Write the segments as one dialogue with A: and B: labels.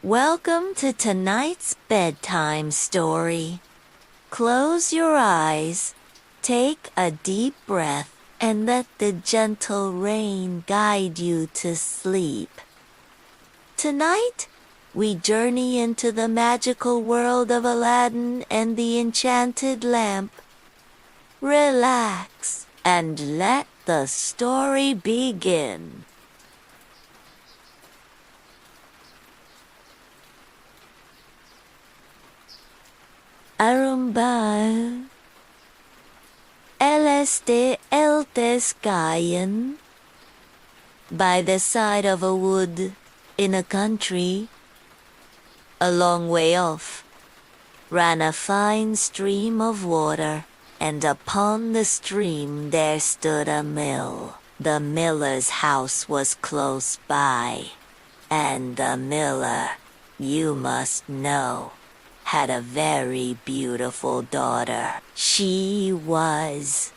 A: Welcome to tonight's bedtime story. Close your eyes, take a deep breath, and let the gentle rain guide you to sleep. Tonight, we journey into the magical world of Aladdin and the enchanted lamp. Relax and let the story begin. Arumba Eleste Elteskayen. By the side of a wood in a country, a long way off, ran a fine stream of water, and upon the stream there stood a mill. The miller's house was close by, and the miller, you must know, had a very beautiful daughter. She was,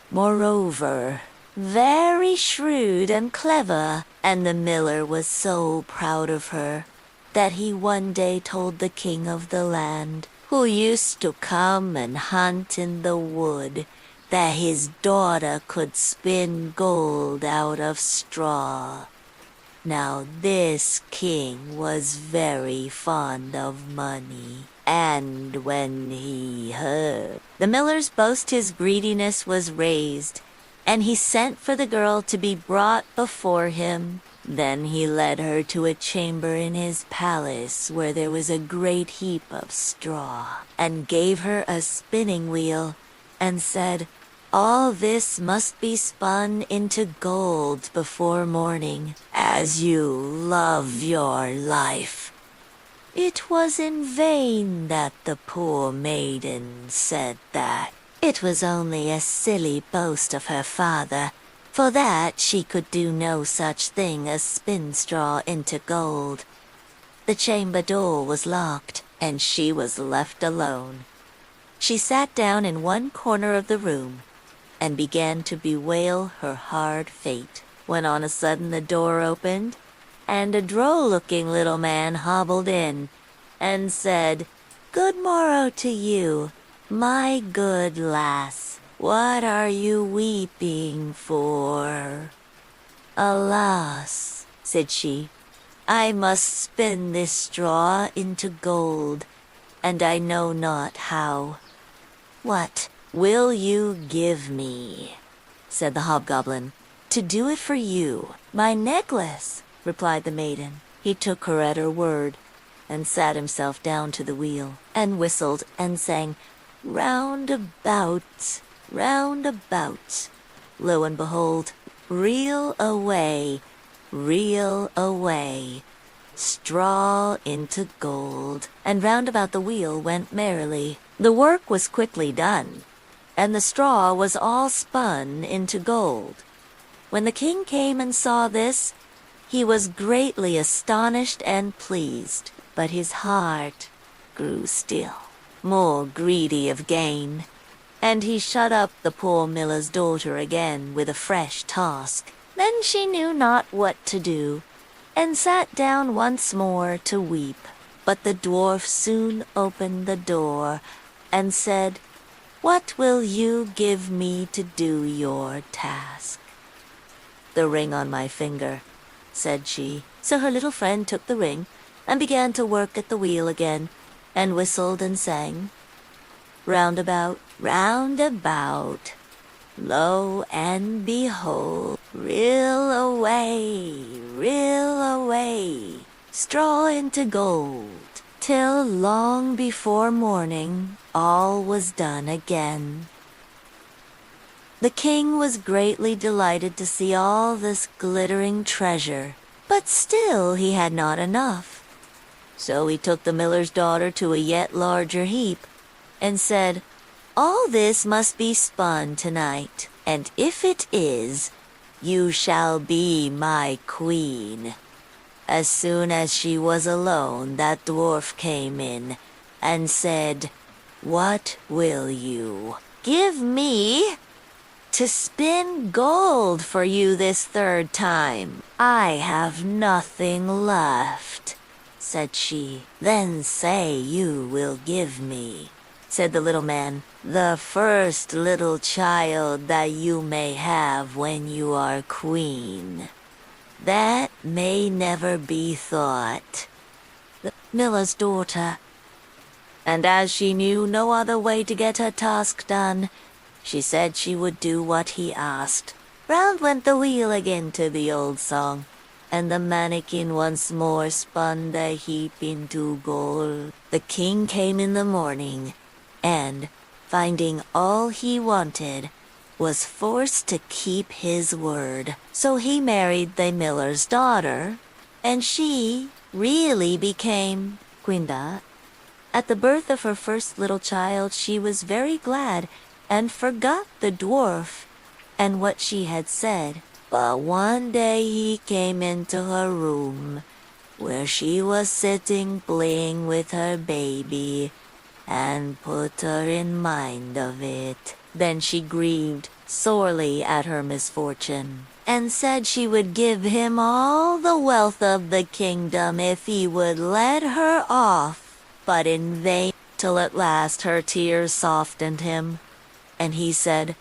A: moreover, very shrewd and clever, and the miller was so proud of her that he one day told the king of the land, who used to come and hunt in the wood, that his daughter could spin gold out of straw. Now this king was very fond of money, and when he heard the miller's boast, his greediness was raised, and he sent for the girl to be brought before him. Then he led her to a chamber in his palace where there was a great heap of straw, and gave her a spinning wheel, and said, "All this must be spun into gold before morning, as you love your life." It was in vain that the poor maiden said that. It was only a silly boast of her father, for that she could do no such thing as spin straw into gold. The chamber door was locked, and she was left alone. She sat down in one corner of the room, and began to bewail her hard fate, when on a sudden the door opened, and a droll-looking little man hobbled in, and said, "Good morrow to you, my good lass. What are you weeping for?" "Alas," said she, "I must spin this straw into gold, and I know not how." "What will you give me," said the hobgoblin, "to do it for you?" "My necklace," replied the maiden. He took her at her word, and sat himself down to the wheel, and whistled and sang, "Round about, round about." Lo and behold, reel away, straw into gold, and round about the wheel went merrily. The work was quickly done, and the straw was all spun into gold. When the king came and saw this, he was greatly astonished and pleased, but his heart grew still more greedy of gain, and he shut up the poor miller's daughter again with a fresh task. Then she knew not what to do, and sat down once more to weep. But the dwarf soon opened the door, and said, "What will you give me to do your task?" "The ring on my finger," said she. So her little friend took the ring, and began to work at the wheel again, and whistled and sang, "Round about, lo and behold, reel away, straw into gold," till long before morning all was done again. The king was greatly delighted to see all this glittering treasure, but still he had not enough. So he took the miller's daughter to a yet larger heap, and said, "All this must be spun tonight, and if it is, you shall be my queen." As soon as she was alone, that dwarf came in, and said, "What will you give me to spin gold for you this third time?" "I have nothing left," said she. "Then say you will give me," said the little man, "the first little child that you may have when you are queen. That may never be thought." The miller's daughter. And as she knew no other way to get her task done, she said she would do what he asked. Round went the wheel again to the old song, and the mannequin once more spun the heap into gold. The king came in the morning, and, finding all he wanted, was forced to keep his word. So he married the miller's daughter, and she really became Quinda. At the birth of her first little child, she was very glad and forgot the dwarf and what she had said. But one day he came into her room, where she was sitting playing with her baby, and put her in mind of it. Then she grieved sorely at her misfortune, and said she would give him all the wealth of the kingdom if he would let her off. But in vain, till at last her tears softened him, and he said,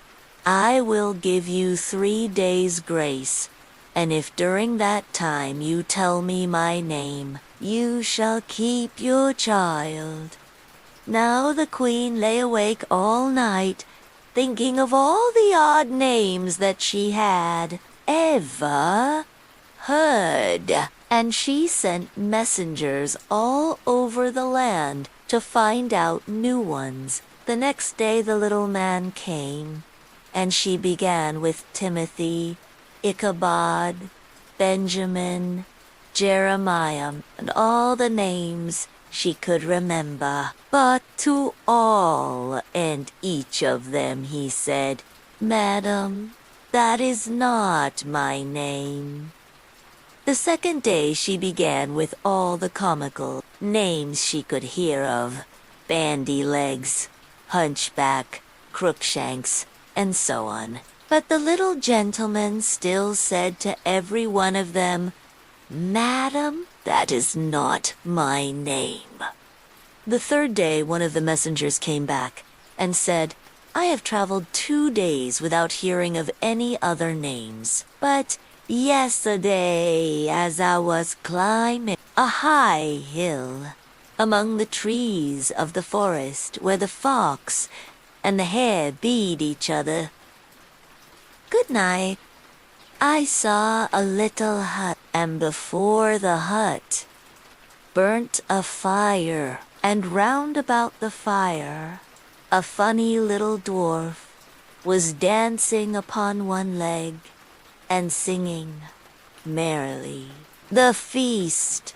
A: "I will give you 3 days' grace, and if during that time you tell me my name, you shall keep your child." Now the queen lay awake all night, thinking of all the odd names that she had ever heard. And she sent messengers all over the land to find out new ones. The next day the little man came, and she began with Timothy, Ichabod, Benjamin, Jeremiah, and all the names she could remember. But to all and each of them he said, "Madam, that is not my name." The second day she began with all the comical names she could hear of, Bandy-Legs, Hunchback, Crookshanks, and so on. But the little gentleman still said to every one of them, "Madam, that is not my name." The third day one of the messengers came back and said, "I have traveled 2 days without hearing of any other names, but yesterday, as I was climbing a high hill among the trees of the forest where the fox and the hare beat each other, good night, I saw a little hut, and before the hut burnt a fire, and round about the fire a funny little dwarf was dancing upon one leg and singing merrily. The feast.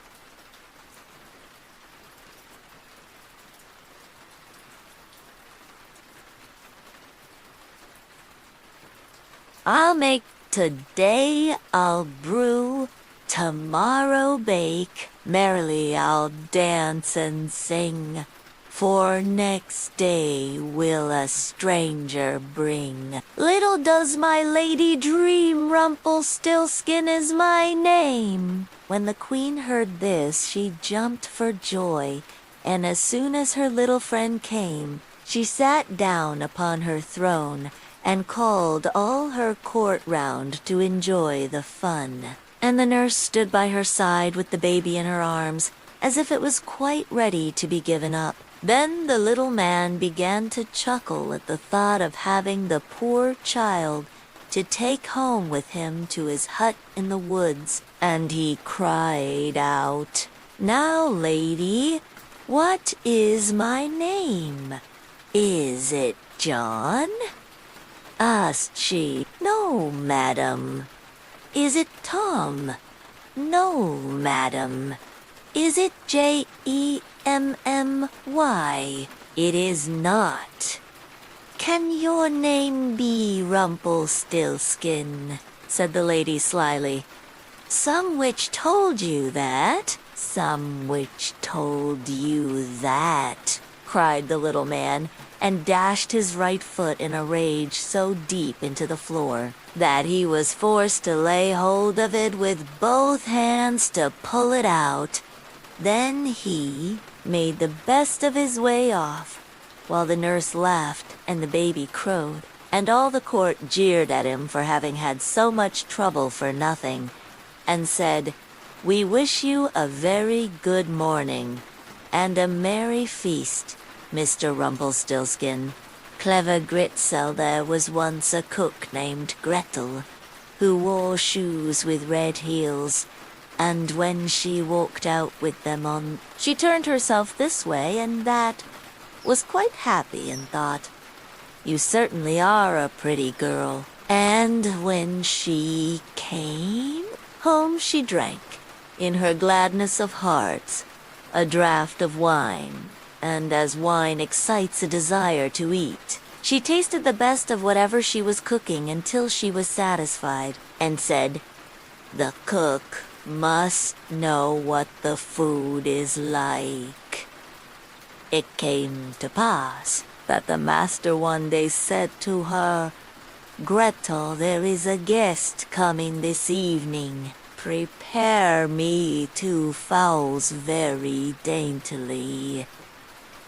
A: I'll make today, I'll brew, tomorrow bake, merrily I'll dance and sing, for next day will a stranger bring. Little does my lady dream Rumpelstiltskin is my name." When the queen heard this, she jumped for joy, and as soon as her little friend came, she sat down upon her throne and called all her court round to enjoy the fun. And the nurse stood by her side with the baby in her arms, as if it was quite ready to be given up. Then the little man began to chuckle at the thought of having the poor child to take home with him to his hut in the woods, and he cried out, "Now, lady, what is my name? Is it John?" asked she. "No, madam." "Is it Tom?" "No, madam." "Is it Jemmy?" "It is not." "Can your name be Rumpelstiltskin?" said the lady slyly. "Some witch told you that?" "Some witch told you that," cried the little man, and dashed his right foot in a rage so deep into the floor that he was forced to lay hold of it with both hands to pull it out. Then he made the best of his way off, while the nurse laughed and the baby crowed, and all the court jeered at him for having had so much trouble for nothing, and said, "We wish you a very good morning, and a merry feast, Mr. Rumpelstiltskin." Clever Gritzelda was once a cook named Gretel, who wore shoes with red heels, and when she walked out with them on, she turned herself this way and that, was quite happy and thought, "You certainly are a pretty girl." And when she came home, she drank, in her gladness of heart, a draught of wine, and as wine excites a desire to eat, she tasted the best of whatever she was cooking until she was satisfied, and said, "The cook must know what the food is like." It came to pass that the master one day said to her, "Gretel, there is a guest coming this evening. Prepare me 2 fowls very daintily."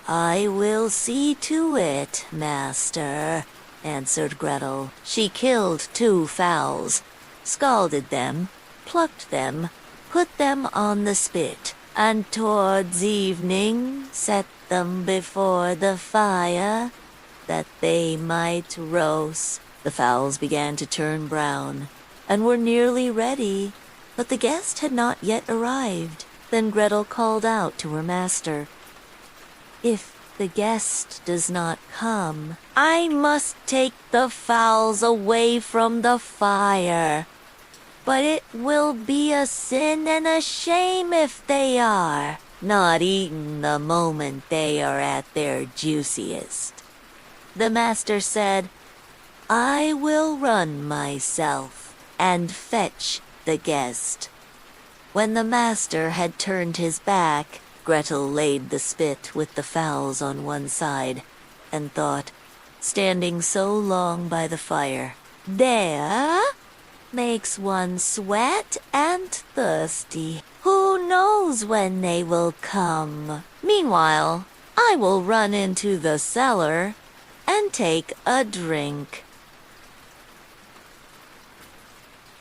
A: "I will see to it, master," answered Gretel. She killed 2 fowls, scalded them, plucked them, put them on the spit, and towards evening set them before the fire, that they might roast. The fowls began to turn brown, and were nearly ready, but the guest had not yet arrived. Then Gretel called out to her master, "If the guest does not come, I must take the fowls away from the fire. But it will be a sin and a shame if they are not eaten the moment they are at their juiciest." The master said, "I will run myself and fetch the guest." When the master had turned his back, Gretel laid the spit with the fowls on one side, and thought, standing so long by the fire, "There makes one sweat and thirsty. Who knows when they will come? Meanwhile, I will run into the cellar and take a drink."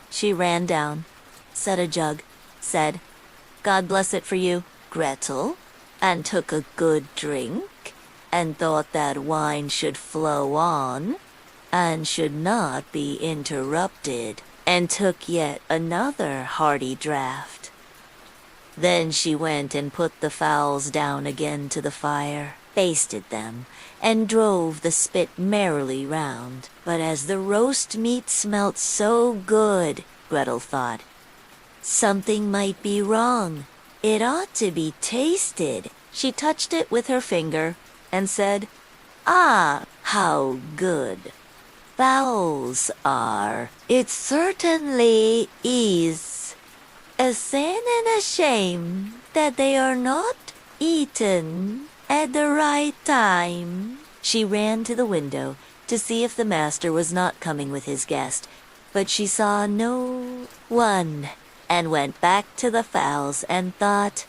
A: She ran down, set a jug, said, "God bless it for you, Gretel," and took a good drink, and thought that wine should flow on, and should not be interrupted, and took yet another hearty draught. Then she went and put the fowls down again to the fire, basted them, and drove the spit merrily round. But as the roast meat smelt so good, Gretel thought, something might be wrong. It ought to be tasted. She touched it with her finger and said, "Ah, how good fowls are. It certainly is a sin and a shame that they are not eaten at the right time." She ran to the window to see if the master was not coming with his guest, but she saw no one, and went back to the fowls and thought,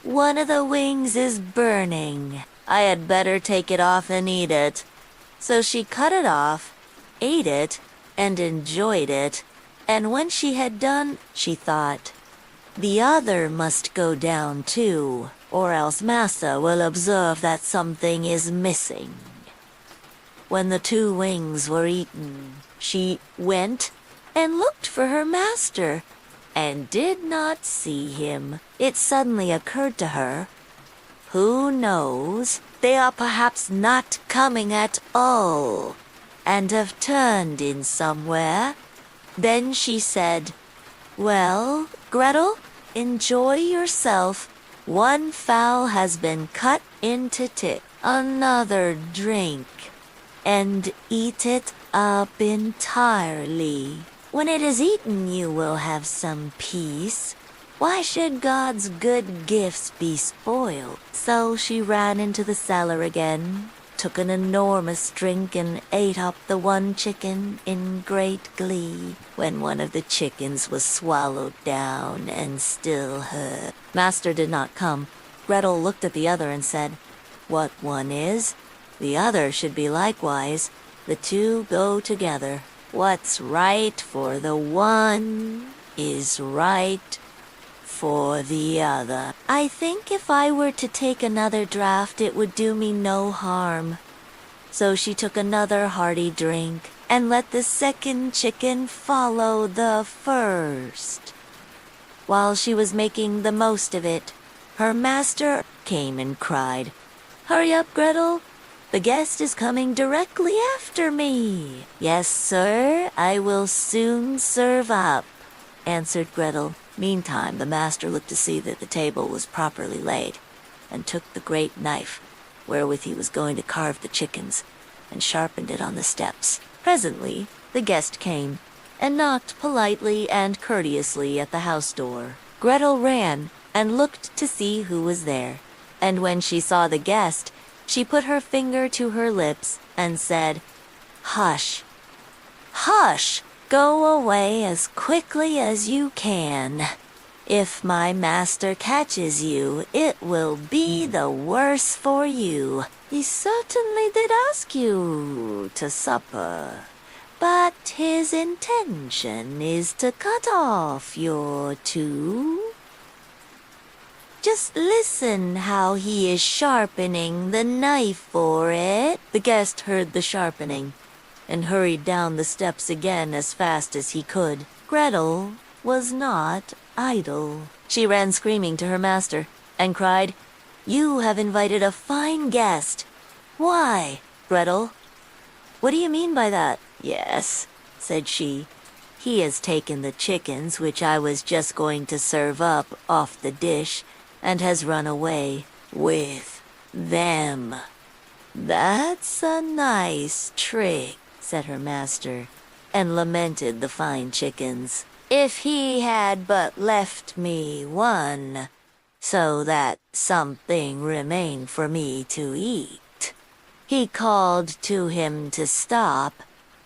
A: "One of the wings is burning. I had better take it off and eat it." So she cut it off, ate it, and enjoyed it, and when she had done, she thought, "The other must go down too, or else Massa will observe that something is missing." When the 2 wings were eaten, she went and looked for her master, and did not see him. It suddenly occurred to her, "Who knows, they are perhaps not coming at all, and have turned in somewhere." Then she said, "Well, Gretel, enjoy yourself. 1 fowl has been cut into tip. Another drink, and eat it up entirely. When it is eaten, you will have some peace. Why should God's good gifts be spoiled?" So she ran into the cellar again, took an enormous drink and ate up the one chicken in great glee. When one of the chickens was swallowed down and still hurt. Master did not come. Gretel looked at the other and said, "What one is, the other should be likewise. The two go together. What's right for the one is right for the other." I think if I were to take another draught, it would do me no harm. So she took another hearty drink and let the second chicken follow the first. While she was making the most of it, her master came and cried, "Hurry up, Gretel. The guest is coming directly after me." "Yes, sir, I will soon serve up," answered Gretel. Meantime, the master looked to see that the table was properly laid, and took the great knife, wherewith he was going to carve the chickens, and sharpened it on the steps. Presently, the guest came, and knocked politely and courteously at the house door. Gretel ran, and looked to see who was there, and when she saw the guest, she put her finger to her lips and said, "Hush, hush! Go away as quickly as you can. If my master catches you, it will be the worse for you. He certainly did ask you to supper, but his intention is to cut off your tooth. Just listen how he is sharpening the knife for it." The guest heard the sharpening, and hurried down the steps again as fast as he could. Gretel was not idle. She ran screaming to her master, and cried, "You have invited a fine guest." "Why, Gretel? What do you mean by that?" "Yes," said she, "he has taken the chickens which I was just going to serve up off the dish, and has run away with them." "That's a nice trick," said her master, and lamented the fine chickens. "If he had but left me one, so that something remained for me to eat." He called to him to stop,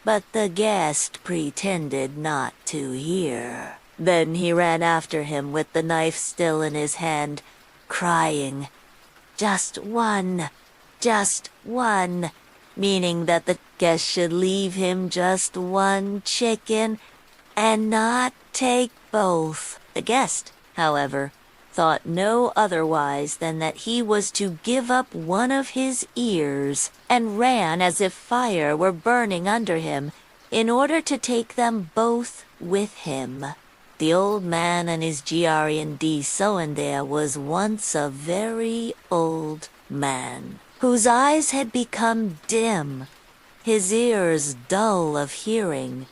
A: but the guest pretended not to hear. Then he ran after him with the knife still in his hand, crying, "Just one, meaning that the guest should leave him just one chicken and not take both. The guest, however, thought no otherwise than that he was to give up one of his ears, and ran as if fire were burning under him, in order to take them both with him. The old man and his G.R.E.N.D. sewing there was once a very old man, whose eyes had become dim, his ears dull of hearing,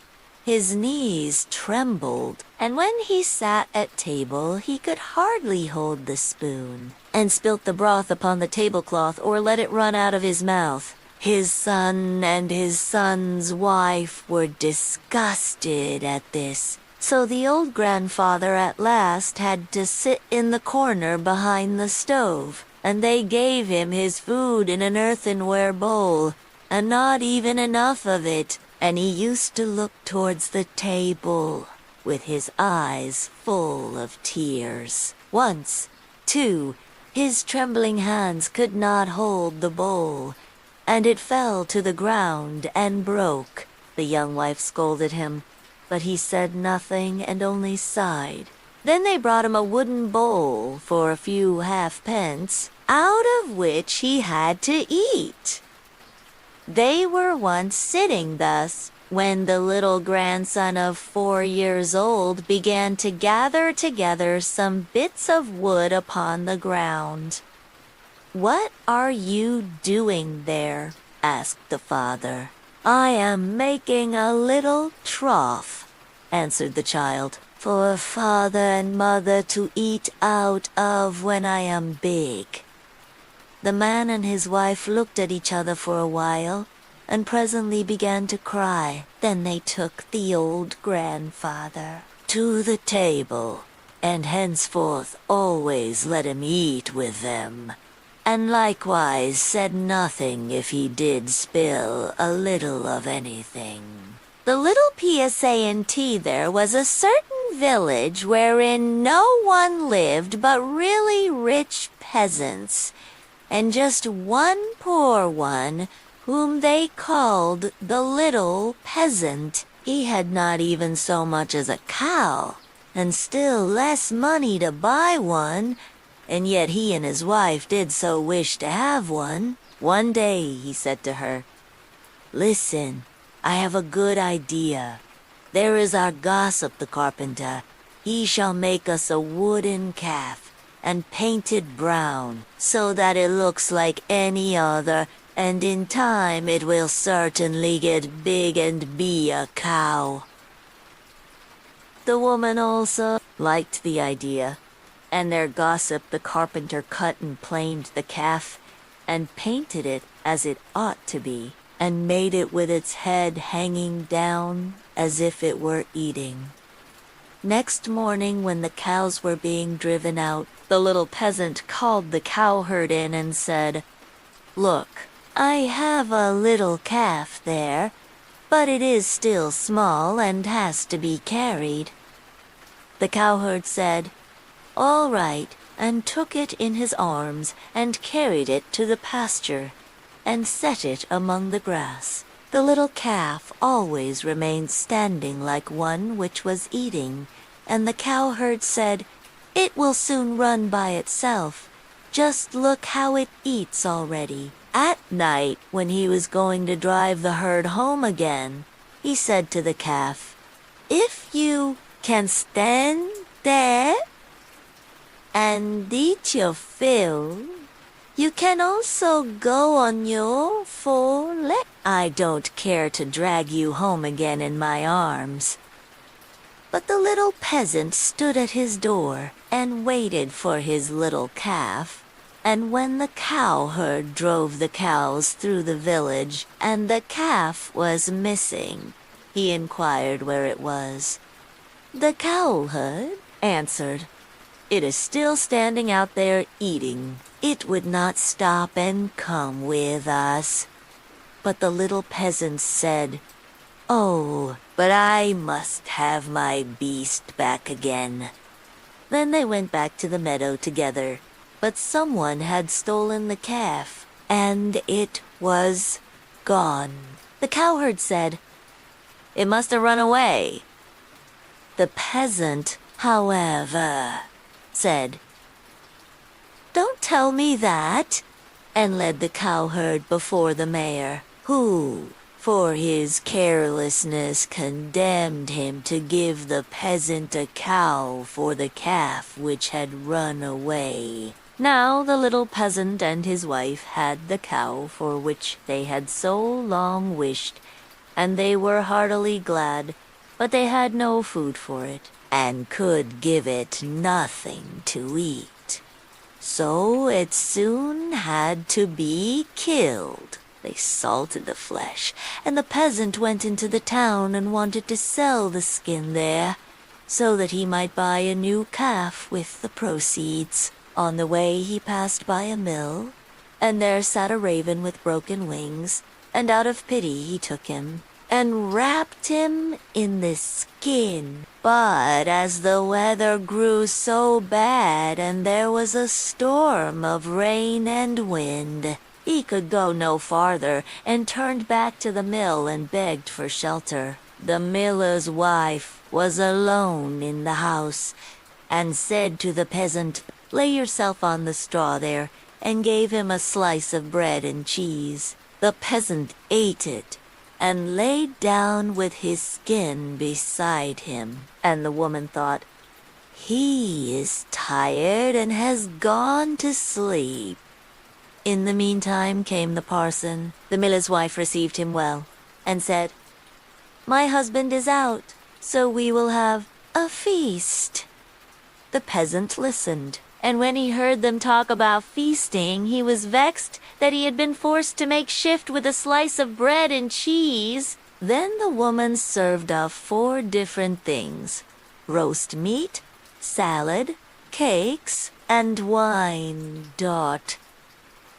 A: his knees trembled, and when he sat at table he could hardly hold the spoon, and spilt the broth upon the tablecloth or let it run out of his mouth. His son and his son's wife were disgusted at this, so the old grandfather at last had to sit in the corner behind the stove, and they gave him his food in an earthenware bowl, and not even enough of it, and he used to look towards the table with his eyes full of tears. Once, too, his trembling hands could not hold the bowl, and it fell to the ground and broke. The young wife scolded him, but he said nothing and only sighed. Then they brought him a wooden bowl for a few halfpence, out of which he had to eat. They were once sitting thus, when the little grandson of 4 years old began to gather together some bits of wood upon the ground. "What are you doing there?" asked the father. "I am making a little trough," answered the child, "for father and mother to eat out of when I am big." The man and his wife looked at each other for a while, and presently began to cry. Then they took the old grandfather to the table, and henceforth always let him eat with them. and likewise said nothing if he did spill a little of anything. The little PSANT there was a certain village wherein no one lived but really rich peasants, and just one poor one whom they called the little peasant. He had not even so much as a cow, and still less money to buy one, and yet he and his wife did so wish to have one. One day he said to her, "Listen, I have a good idea. There is our gossip the carpenter. He shall make us a wooden calf, and paint it brown, so that it looks like any other, and in time it will certainly get big and be a cow." The woman also liked the idea, and their gossip the carpenter cut and planed the calf, and painted it as it ought to be, and made it with its head hanging down as if it were eating. Next morning, when the cows were being driven out, the little peasant called the cowherd in and said, "Look, I have a little calf there, but it is still small and has to be carried." The cowherd said, "All right," and took it in his arms and carried it to the pasture and set it among the grass. The little calf always remained standing like one which was eating, and the cowherd said, "It will soon run by itself. Just look how it eats already." At night, when he was going to drive the herd home again, he said to the calf, "If you can stand there and eat your fill, you can also go on your four legs. I don't care to drag you home again in my arms." But the little peasant stood at his door and waited for his little calf, and when the cowherd drove the cows through the village and the calf was missing, he inquired where it was. The cowherd answered, "It is still standing out there eating. It would not stop and come with us." But the little peasant said, "Oh, but I must have my beast back again." Then they went back to the meadow together, but someone had stolen the calf, and it was gone. The cowherd said, "It must have run away." The peasant, however, said, "Don't tell me that," and led the cowherd before the mayor, who, for his carelessness, condemned him to give the peasant a cow for the calf which had run away. Now the little peasant and his wife had the cow for which they had so long wished, and they were heartily glad, but they had no food for it, and could give it nothing to eat. So it soon had to be killed. They salted the flesh, and the peasant went into the town and wanted to sell the skin there, so that he might buy a new calf with the proceeds. On the way he passed by a mill, and there sat a raven with broken wings, and out of pity he took him, and wrapped him in the skin. But as the weather grew so bad, and there was a storm of rain and wind, he could go no farther, and turned back to the mill and begged for shelter. The miller's wife was alone in the house, and said to the peasant, "Lay yourself on the straw there," and gave him a slice of bread and cheese. The peasant ate it, and laid down with his skin beside him. And the woman thought, "He is tired and has gone to sleep." In the meantime came the parson. The miller's wife received him well, and said, "My husband is out, so we will have a feast." The peasant listened, and when he heard them talk about feasting, he was vexed that he had been forced to make shift with a slice of bread and cheese. Then the woman served up 4 different things: roast meat, salad, cakes, and wine.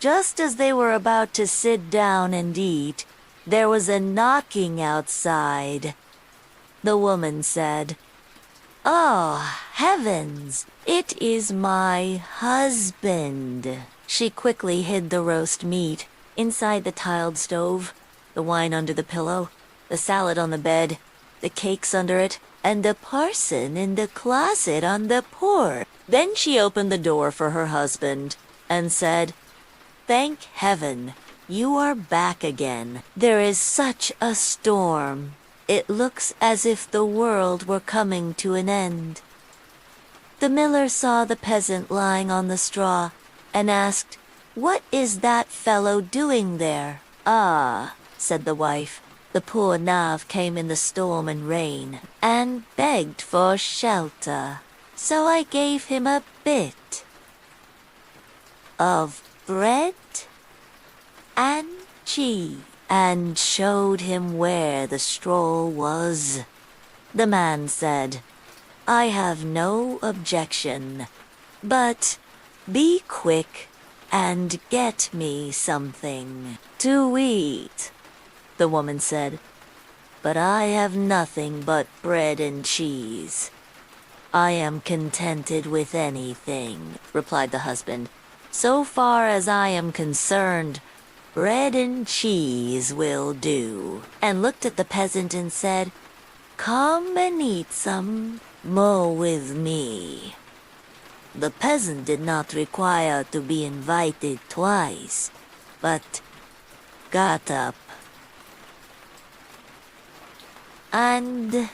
A: Just as they were about to sit down and eat, there was a knocking outside. The woman said, "Oh, heavens, it is my husband." She quickly hid the roast meat inside the tiled stove, the wine under the pillow, the salad on the bed, the cakes under it, and the parson in the closet on the porch. Then she opened the door for her husband and said, "Thank heaven, you are back again. There is such a storm. It looks as if the world were coming to an end." The miller saw the peasant lying on the straw and asked, "What is that fellow doing there?" "Ah," said the wife, "the poor knave came in the storm and rain and begged for shelter. So I gave him a bit of bread and cheese and showed him where the straw was." The man said, "I have no objection, but be quick and get me something to eat." The woman said, "But I have nothing but bread and cheese." "I am contented with anything," replied the husband. "So far as I am concerned, bread and cheese will do," and looked at the peasant and said, "Come and eat some more with me." The peasant did not require to be invited twice, but got up and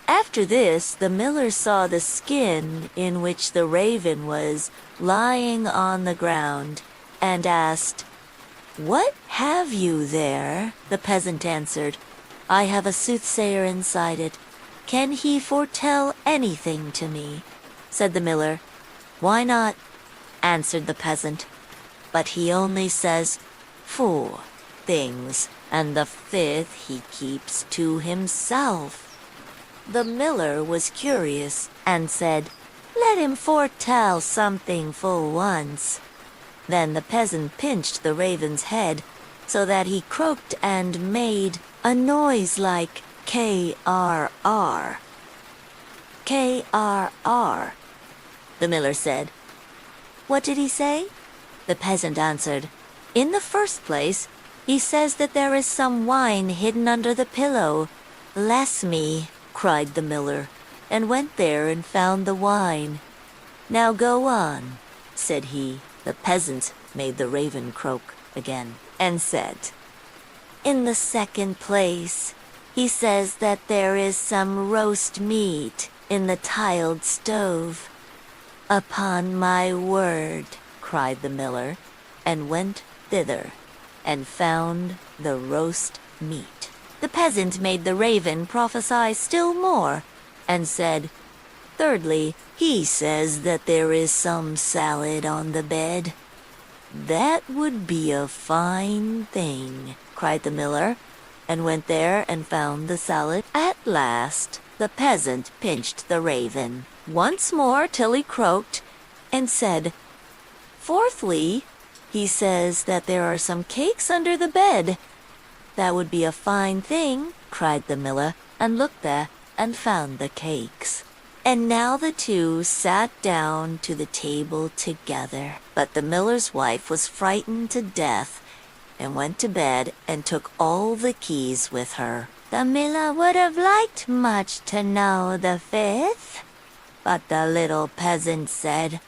A: After this, the miller saw the skin in which the raven was lying on the ground, and asked, "What have you there?" The peasant answered, "I have a soothsayer inside it. Can he foretell anything to me?" Said the miller, "Why not?" answered the peasant. "But he only says 4 things, and the 5th he keeps to himself." The miller was curious and said, "Let him foretell something for once." Then the peasant pinched the raven's head so that he croaked and made a noise like K-R-R. K-R-R. The miller said, "What did he say?" The peasant answered, "In the first place, he says that there is some wine hidden under the pillow." "Bless me," cried the miller, and went there and found the wine. "Now go on," said he. The peasant made the raven croak again and said, "In the second place, he says that there is some roast meat in the tiled stove." "Upon my word," cried the miller, and went thither and found the roast meat. The peasant made the raven prophesy still more, and said, "Thirdly, he says that there is some salad on the bed." "That would be a fine thing," cried the miller, and went there and found the salad. At last, the peasant pinched the raven once more till he croaked, and said, "Fourthly, he says that there are some cakes under the bed." "That would be a fine thing," cried the miller, and looked there and found the cakes. And now the two sat down to the table together. But the miller's wife was frightened to death, and went to bed and took all the keys with her. The miller would have liked much to know the 5th, but the little peasant said,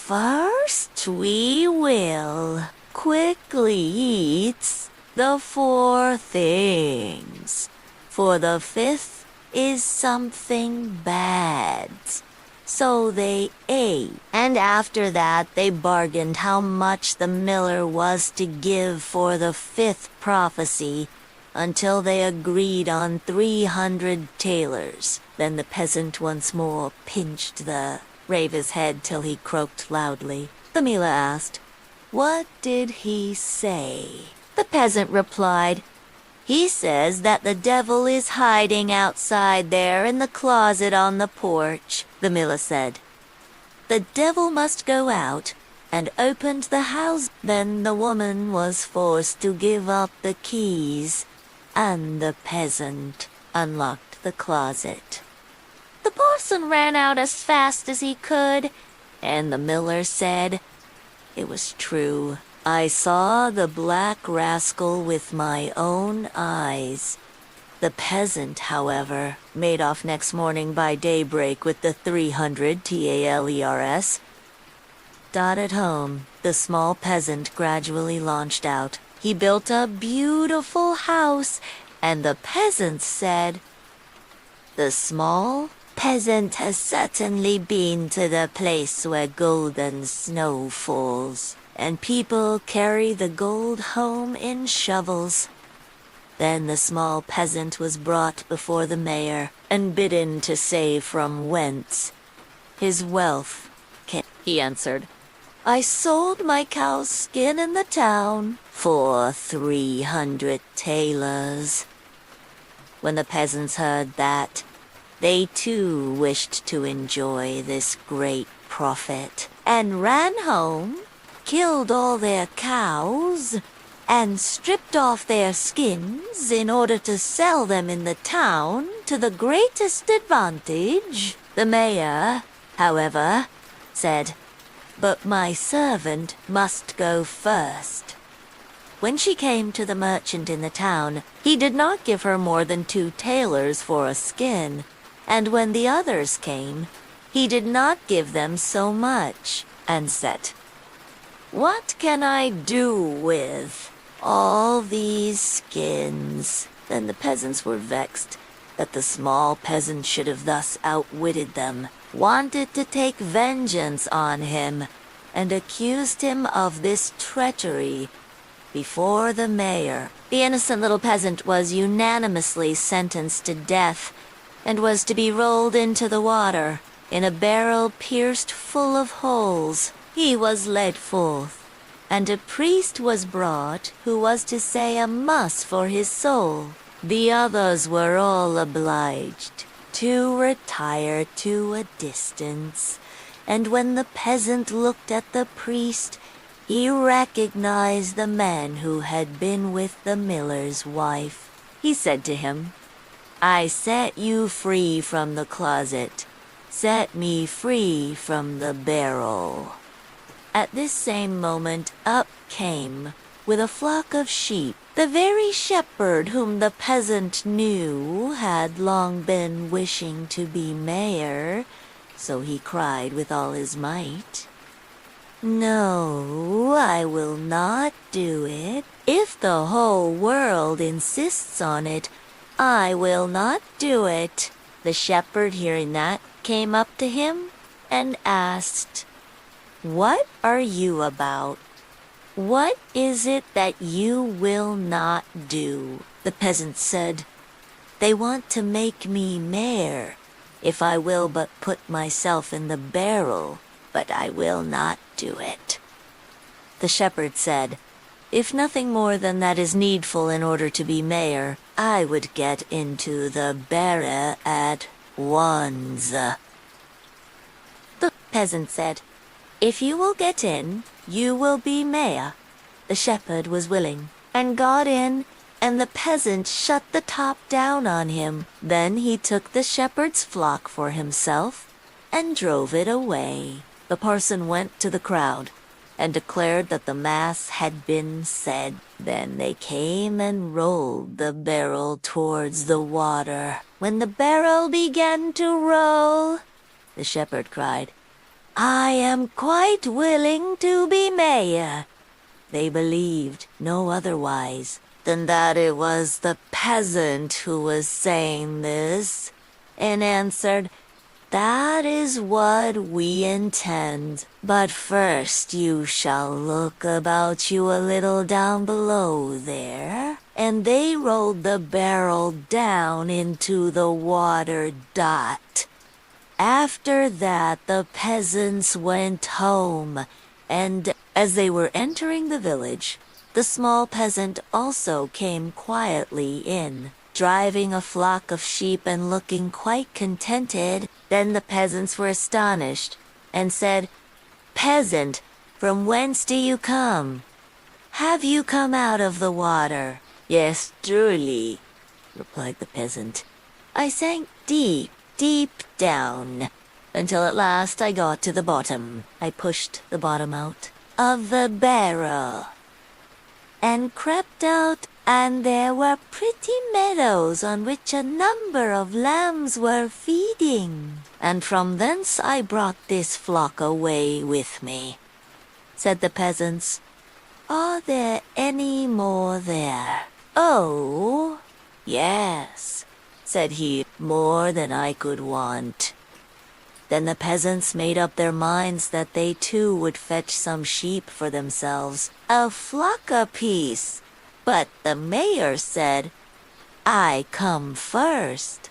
A: first we will quickly eat the 4 things, for the 5th is something bad. So they ate, and after that they bargained how much the miller was to give for the 5th prophecy, until they agreed on 300 talers. Then the peasant once more pinched the rave's head till he croaked loudly. The miller asked, "What did he say?" The peasant replied, "He says that the devil is hiding outside there in the closet on the porch." The miller said, "The devil must go out," and opened the house. Then the woman was forced to give up the keys, and the peasant unlocked the closet. The parson ran out as fast as he could, and the miller said, "It was true. I saw the black rascal with my own eyes." The peasant, however, made off next morning by daybreak with the 300 talers. At home, the small peasant gradually launched out. He built a beautiful house, and the peasant said, "The small peasant has certainly been to the place where golden snow falls, and people carry the gold home in shovels." Then the small peasant was brought before the mayor and bidden to say from whence his wealth came. He answered, "I sold my cow's skin in the town for 300 talers. When the peasants heard that, they too wished to enjoy this great profit, and ran home, killed all their cows, and stripped off their skins in order to sell them in the town to the greatest advantage." The mayor, however, said, "But my servant must go first." When she came to the merchant in the town, he did not give her more than 2 talers for a skin, and when the others came, he did not give them so much, and said, "What can I do with all these skins?" Then the peasants were vexed that the small peasant should have thus outwitted them, wanted to take vengeance on him, and accused him of this treachery before the mayor. The innocent little peasant was unanimously sentenced to death, and was to be rolled into the water in a barrel pierced full of holes. He was led forth, and a priest was brought who was to say a mass for his soul. The others were all obliged to retire to a distance, and when the peasant looked at the priest, he recognized the man who had been with the miller's wife. He said to him, "I set you free from the closet. Set me free from the barrel." At this same moment up came, with a flock of sheep, the very shepherd whom the peasant knew had long been wishing to be mayor, so he cried with all his might, "No, I will not do it. If the whole world insists on it, I will not do it." The shepherd, hearing that, came up to him and asked, "What are you about? What is it that you will not do?" The peasant said, "They want to make me mayor, if I will but put myself in the barrel, but I will not do it." The shepherd said, "If nothing more than that is needful in order to be mayor, I would get into the barrel at once." The peasant said, "If you will get in, you will be mayor." The shepherd was willing, and got in, and the peasant shut the top down on him. Then he took the shepherd's flock for himself, and drove it away. The parson went to the crowd, and declared that the mass had been said. Then they came and rolled the barrel towards the water. When the barrel began to roll, the shepherd cried, I am quite willing to be mayor." They believed no otherwise than that it was the peasant who was saying this, and answered, "That is what we intend. But first you shall look about you a little down below there." And they rolled the barrel down into the water dot. After that the peasants went home, and as they were entering the village, the small peasant also came quietly in, driving a flock of sheep and looking quite contented. Then the peasants were astonished, and said, "Peasant, from whence do you come? Have you come out of the water?" "Yes, truly," replied the peasant. "I sank deep, deep down, until at last I got to the bottom." I pushed the bottom out of the barrel and crept out, and there were pretty meadows on which a number of lambs were feeding. And from thence I brought this flock away with me," said the peasants. "Are there any more there?" "Oh, yes," said he, "more than I could want." Then the peasants made up their minds that they too would fetch some sheep for themselves, a flock apiece. But the mayor said, "I come first."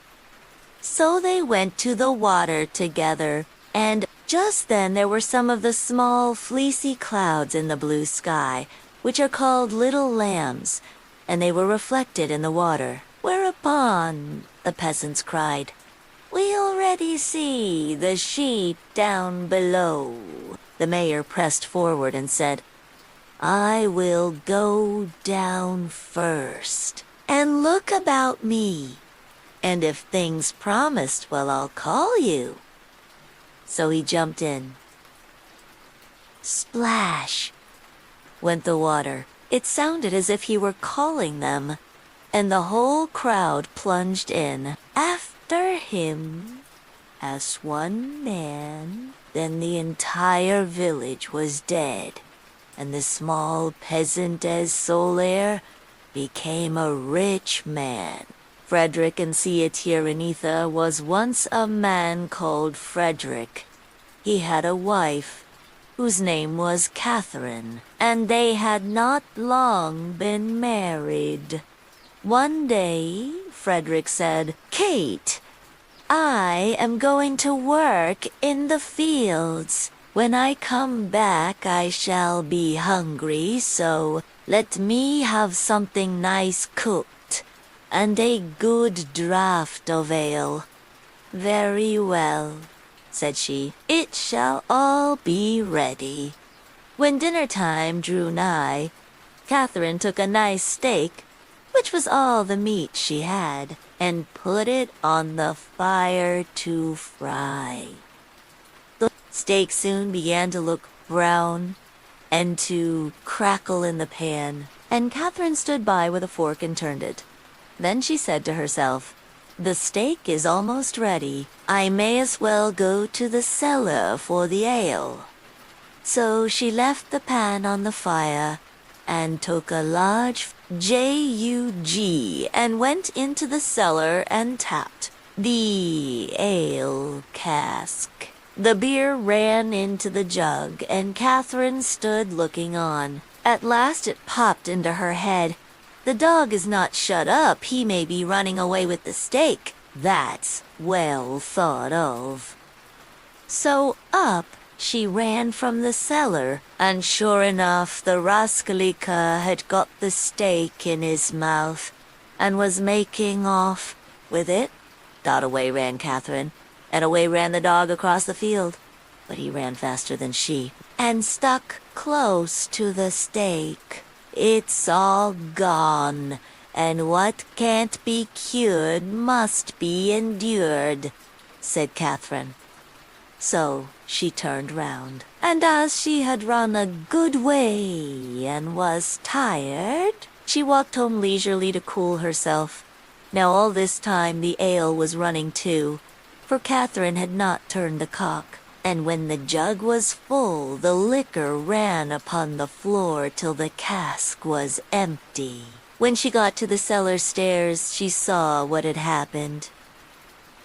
A: So they went to the water together, and just then there were some of the small fleecy clouds in the blue sky, which are called little lambs, and they were reflected in the water. Whereupon the peasants cried, "We already see the sheep down below." The mayor pressed forward and said, "I will go down first and look about me, and if things promised, well, I'll call you." So he jumped in. Splash went the water. It sounded as if he were calling them, and the whole crowd plunged in after him as one man. Then the entire village was dead, and the small peasant as Solaire became a rich man. Frederick in Cietiranitha was once a man called Frederick. He had a wife whose name was Catherine, and they had not long been married. One day, Frederick said, "Kate, I am going to work in the fields. When I come back, I shall be hungry, so let me have something nice cooked, and a good draught of ale." "Very well," said she, "it shall all be ready." When dinner time drew nigh, Catherine took a nice steak, which was all the meat she had, and put it on the fire to fry. The steak soon began to look brown and to crackle in the pan, and Catherine stood by with a fork and turned it. Then she said to herself, "The steak is almost ready. I may as well go to the cellar for the ale." So she left the pan on the fire and took a large jug and went into the cellar and tapped the ale cask. The beer ran into the jug, and Catherine stood looking on. At last it popped into her head, "The dog is not shut up. He may be running away with the steak. That's well thought of." So up she ran from the cellar, and sure enough the rascalica had got the steak in his mouth, and was making off with it. Dot away ran Catherine, and away ran the dog across the field, but he ran faster than she, and stuck close to the steak. "It's all gone, and what can't be cured must be endured," said Catherine. So she turned round, and as she had run a good way and was tired, she walked home leisurely to cool herself. Now all this time the ale was running too, for Catherine had not turned the cock, And when the jug was full, the liquor ran upon the floor till the cask was empty. When she got to the cellar stairs, she saw what had happened.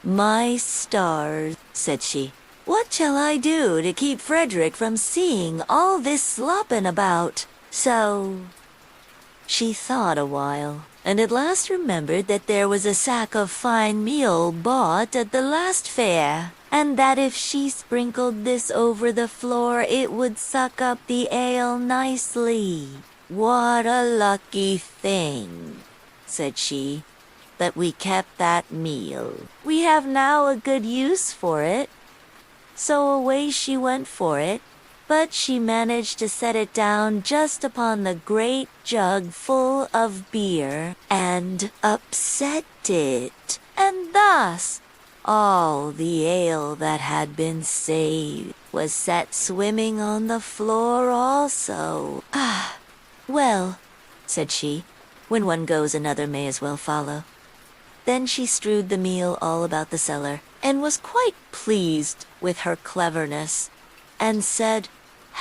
A: "My stars," said she, "what shall I do to keep Frederick from seeing all this slopping about?" So she thought a while, and at last remembered that there was a sack of fine meal bought at the last fair, and that if she sprinkled this over the floor it would suck up the ale nicely. "What a lucky thing," said she, "that we kept that meal. We have now a good use for it." So away she went for it, but she managed to set it down just upon the great jug full of beer, and upset it, and thus all the ale that had been saved was set swimming on the floor also. "Ah, well," said she, "when one goes another may as well follow." Then she strewed the meal all about the cellar, and was quite pleased with her cleverness, and said,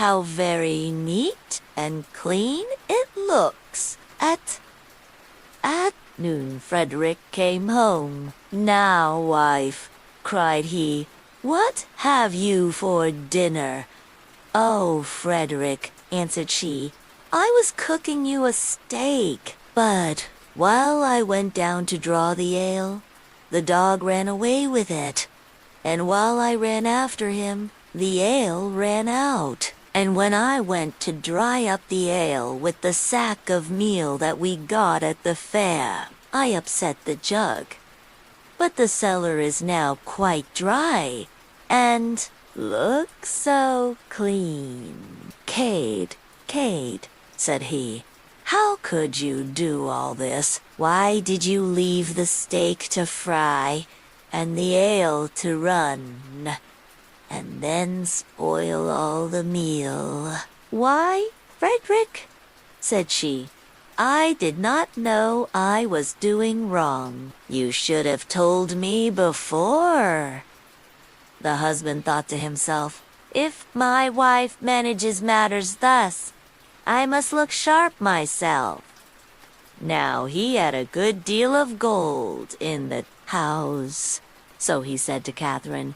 A: "How very neat and clean it looks." At noon Frederick came home. "Now, wife," cried he, "what have you for dinner?" "Oh, Frederick," answered she, "I was cooking you a steak, but while I went down to draw the ale, the dog ran away with it, and while I ran after him, the ale ran out. And when I went to dry up the ale with the sack of meal that we got at the fair, I upset the jug. But the cellar is now quite dry, and looks so clean." Cade, said he, "how could you do all this? Why did you leave the steak to fry and the ale to run, and then spoil all the meal?" "Why, Frederick," said she, "I did not know I was doing wrong. You should have told me before." The husband thought to himself, "If my wife manages matters thus, I must look sharp myself." Now he had a good deal of gold in the house, so he said to Catherine,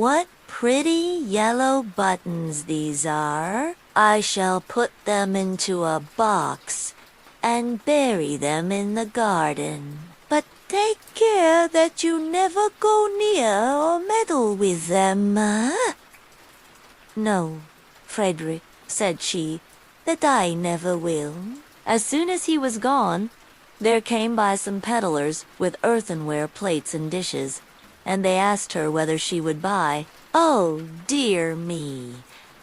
A: "What pretty yellow buttons these are. I shall put them into a box and bury them in the garden. But take care that you never go near or meddle with them." "No, Frederick," said she, "that I never will." As soon as he was gone, there came by some peddlers with earthenware plates and dishes, and they asked her whether she would buy. "Oh, dear me,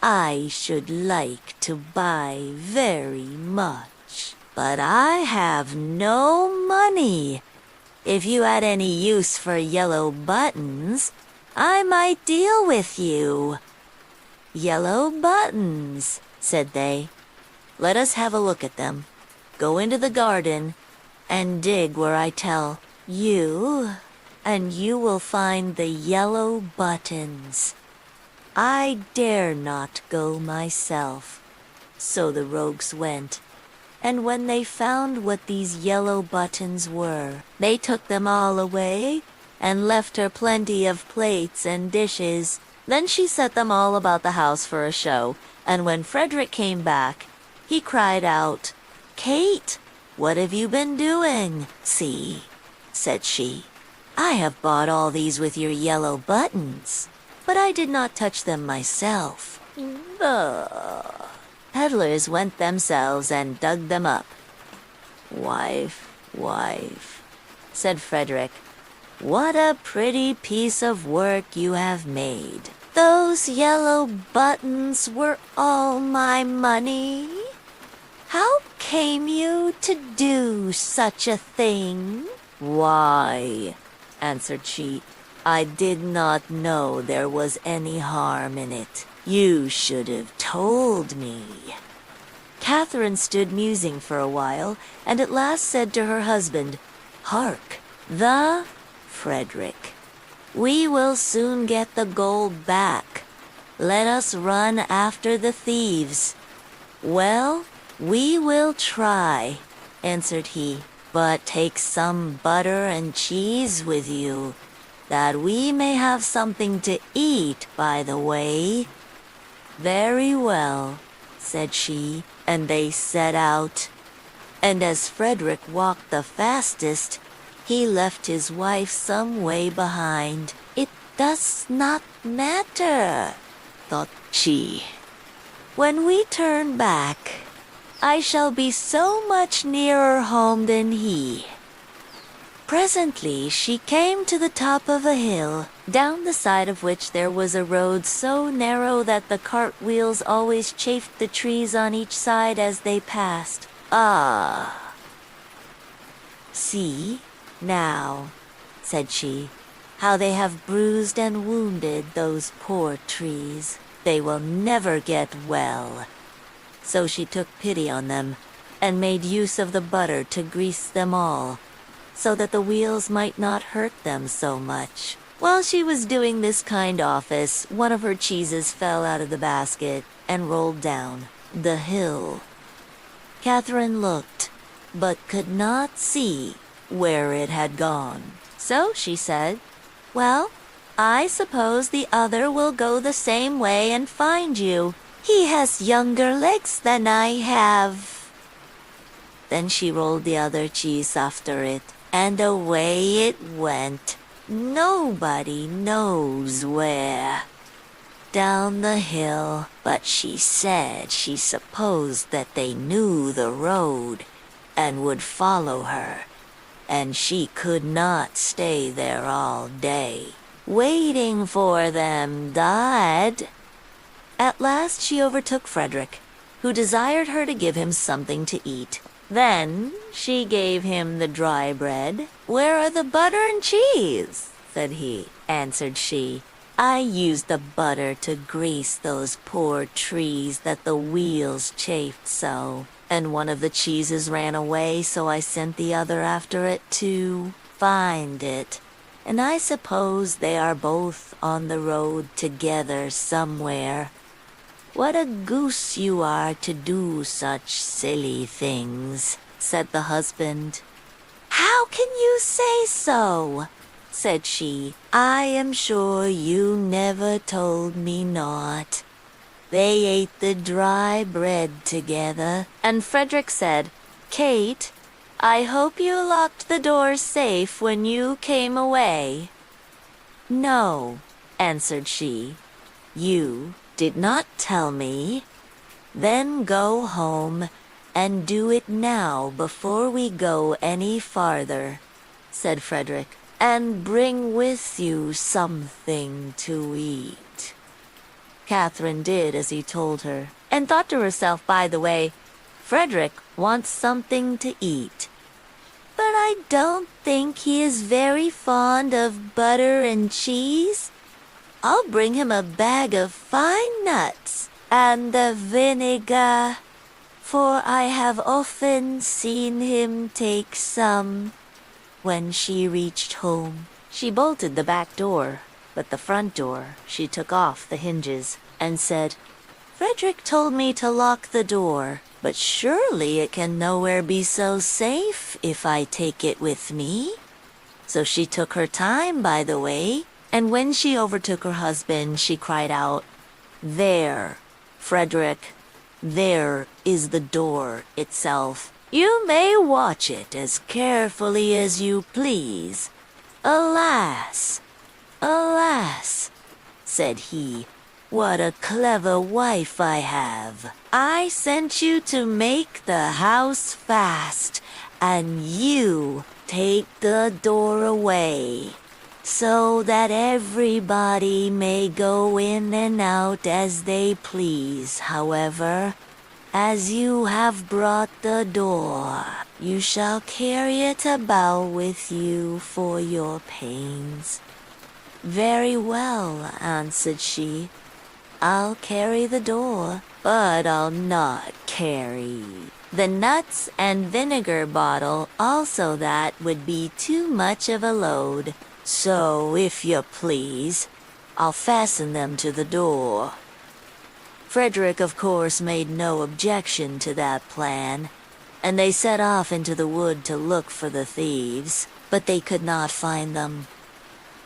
A: I should like to buy very much, but I have no money. If you had any use for yellow buttons, I might deal with you." "Yellow buttons," said they. "Let us have a look at them. Go into the garden and dig where I tell you, and you will find the yellow buttons. I dare not go myself." So the rogues went, and when they found what these yellow buttons were, they took them all away and left her plenty of plates and dishes. Then she set them all about the house for a show, and when Frederick came back, he cried out, "Kate, what have you been doing?" "See," said she, "I have bought all these with your yellow buttons, but I did not touch them myself. The peddlers went themselves and dug them up." Wife, said Frederick, "what a pretty piece of work you have made. Those yellow buttons were all my money. How came you to do such a thing?" "Why," answered she, "I did not know there was any harm in it. You should have told me." Catherine stood musing for a while, and at last said to her husband, "Hark, Frederick, we will soon get the gold back, Let us run after the thieves." "Well, we will try," answered he, "but take some butter and cheese with you, that we may have something to eat by the way." "Very well," said she, and they set out. And as Frederick walked the fastest, he left his wife some way behind. "It does not matter," thought she. "When we turn back, I shall be so much nearer home than he." Presently she came to the top of a hill, down the side of which there was a road so narrow that the cart wheels always chafed the trees on each side as they passed. "Ah! See, now," said she, "how they have bruised and wounded those poor trees. They will never get well." So she took pity on them, and made use of the butter to grease them all, so that the wheels might not hurt them so much. While she was doing this kind office, one of her cheeses fell out of the basket and rolled down the hill. Catherine looked, but could not see where it had gone. So she said, "Well, I suppose the other will go the same way and find you. He has younger legs than I have." Then she rolled the other cheese after it, and away it went, nobody knows where, down the hill. But she said she supposed that they knew the road and would follow her, and she could not stay there all day. Waiting for them died. At last she overtook Frederick, who desired her to give him something to eat. Then she gave him the dry bread. "Where are the butter and cheese?" said he. Answered she, "I used the butter to grease those poor trees that the wheels chafed so, and one of the cheeses ran away, so I sent the other after it to find it. And I suppose they are both on the road together somewhere. What a goose you are to do such silly things," said the husband. "How can you say so?" said she. "I am sure you never told me naught." They ate the dry bread together, and Frederick said, "Kate, I hope you locked the door safe when you came away." "No," answered she, "you did not tell me." "Then go home and do it now before we go any farther," said Frederick, "and bring with you something to eat." Catherine did as he told her, and thought to herself by the way, "Frederick wants something to eat, but I don't think he is very fond of butter and cheese. I'll bring him a bag of fine nuts and the vinegar, for I have often seen him take some." When she reached home, she bolted the back door, but the front door she took off the hinges and said, "Frederick told me to lock the door, but surely it can nowhere be so safe if I take it with me." So she took her time by the way, and when she overtook her husband, she cried out, "There, Frederick, there is the door itself. You may watch it as carefully as you please. Alas, alas," said he, "what a clever wife I have. I sent you to make the house fast, and you take the door away, so that everybody may go in and out as they please. However, as you have brought the door, you shall carry it about with you for your pains." "Very well," answered she, "I'll carry the door, but I'll not carry the nuts and vinegar bottle also. That would be too much of a load. So, if you please, I'll fasten them to the door." Frederick, of course, made no objection to that plan, and they set off into the wood to look for the thieves, but they could not find them.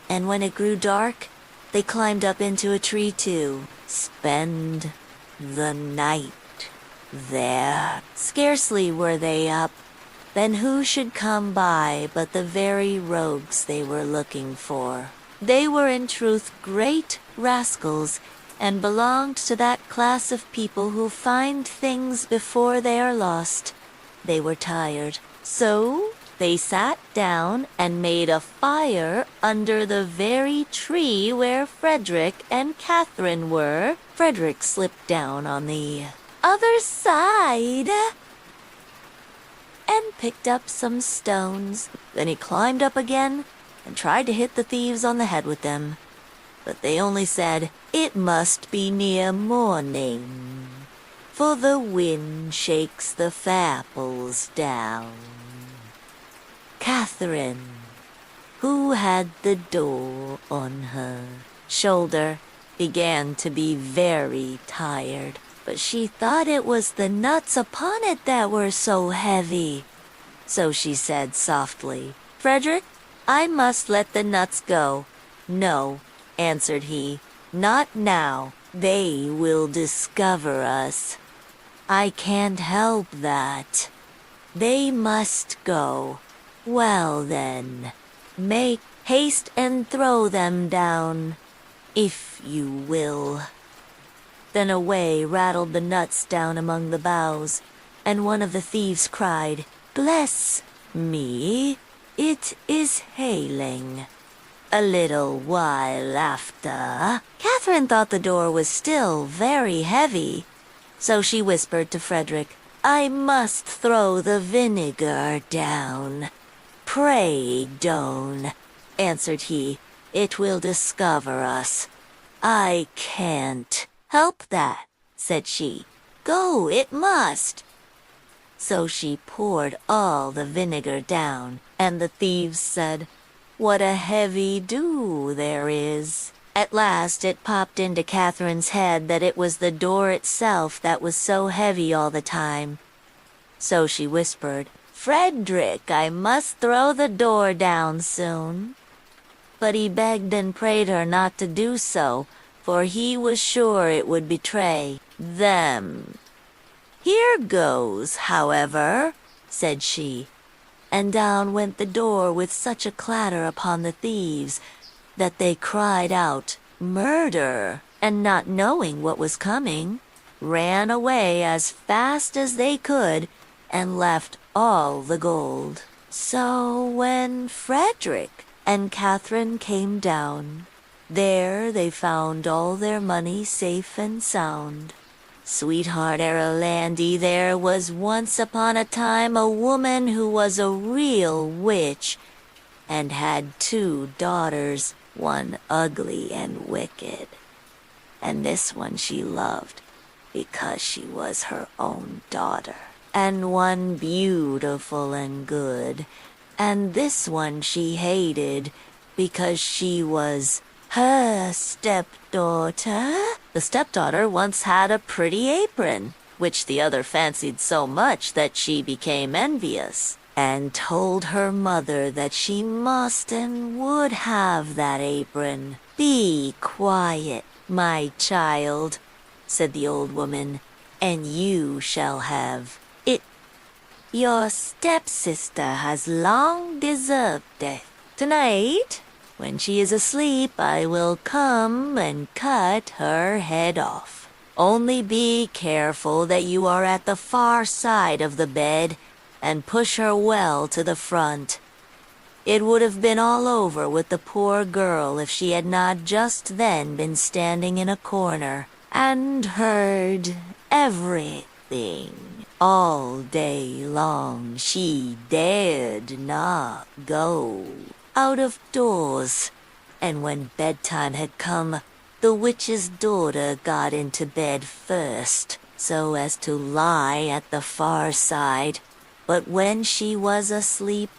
A: And when it grew dark, they climbed up into a tree to spend the night there. Scarcely were they up, then who should come by but the very rogues they were looking for? They were in truth great rascals, and belonged to that class of people who find things before they are lost. They were tired, so they sat down and made a fire under the very tree where Frederick and Catherine were. Frederick slipped down on the other side and picked up some stones. Then he climbed up again and tried to hit the thieves on the head with them. But they only said, "It must be near morning, for the wind shakes the fapples down." Catherine, who had the door on her shoulder, began to be very tired, but she thought it was the nuts upon it that were so heavy. So she said softly, "Frederick, I must let the nuts go." "No," answered he, "not now. They will discover us." "I can't help that. They must go." "Well then, make haste and throw them down, if you will." Then away rattled the nuts down among the boughs, and one of the thieves cried, "Bless me, it is hailing." A little while after, Catherine thought the door was still very heavy, so she whispered to Frederick, "I must throw the vinegar down." "Pray don't," answered he. "It will discover us." "I can't help that," said she. "Go, it must." So she poured all the vinegar down, and the thieves said, "What a heavy dew there is." At last it popped into Catherine's head that it was the door itself that was so heavy all the time. So she whispered, "Frederick, I must throw the door down soon." But he begged and prayed her not to do so, for he was sure it would betray them. "Here goes, however," said she, and down went the door with such a clatter upon the thieves that they cried out, "Murder!" and not knowing what was coming, ran away as fast as they could and left all the gold. So when Frederick and Catherine came down, there they found all their money safe and sound. Sweetheart Erlandy, there was once upon a time a woman who was a real witch, and had 2 daughters, one ugly and wicked. And this one she loved, because she was her own daughter. And one beautiful and good, and this one she hated, because she was her stepdaughter. The stepdaughter once had a pretty apron, which the other fancied so much that she became envious, and told her mother that she must and would have that apron. "Be quiet, my child," said the old woman, "and you shall have it. Your stepsister has long deserved death. Tonight, when she is asleep, I will come and cut her head off. Only be careful that you are at the far side of the bed, and push her well to the front. It would have been all over with the poor girl if she had not just then been standing in a corner, and heard everything. All day long she dared not go out of doors, and when bedtime had come, the witch's daughter got into bed first, so as to lie at the far side, but when she was asleep,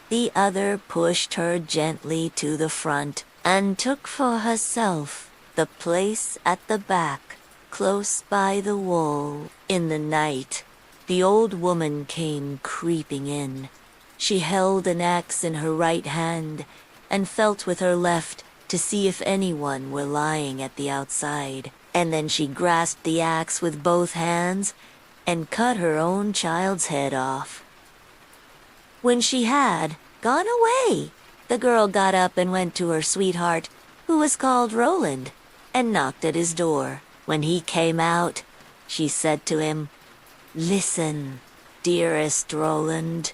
A: the other pushed her gently to the front, and took for herself the place at the back. close by the wall. In the night, the old woman came creeping in. She held an axe in her right hand and felt with her left to see if anyone were lying at the outside. And then she grasped the axe with both hands and cut her own child's head off. When she had gone away, the girl got up and went to her sweetheart, who was called Roland, and knocked at his door. When he came out, she said to him, "Listen, dearest Roland,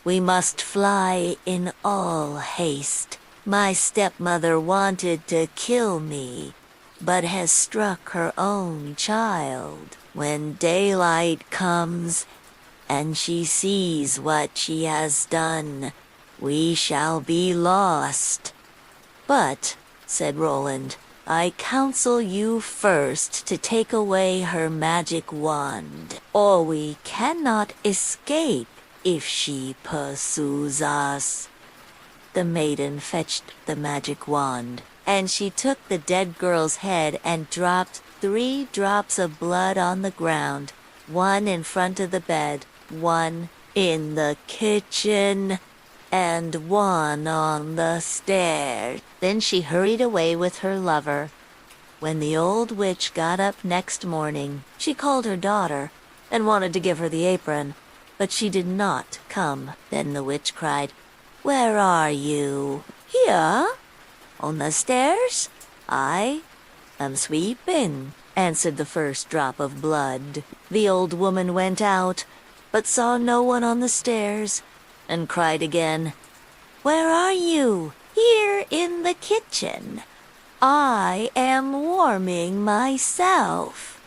A: we must fly in all haste. My stepmother wanted to kill me, but has struck her own child. When daylight comes, and she sees what she has done, we shall be lost." "But," said Roland, "I counsel you first to take away her magic wand, or we cannot escape if she pursues us." The maiden fetched the magic wand, and she took the dead girl's head and dropped 3 drops of blood on the ground, 1 in front of the bed, 1 in the kitchen, and 1 on the stairs. Then she hurried away with her lover. When the old witch got up next morning, she called her daughter and wanted to give her the apron, but she did not come. Then the witch cried, "Where are you?" "Here, on the stairs. I am sweeping," answered the first drop of blood. The old woman went out, but saw no one on the stairs, and cried again, "Where are you?" "Here in the kitchen. I am warming myself,"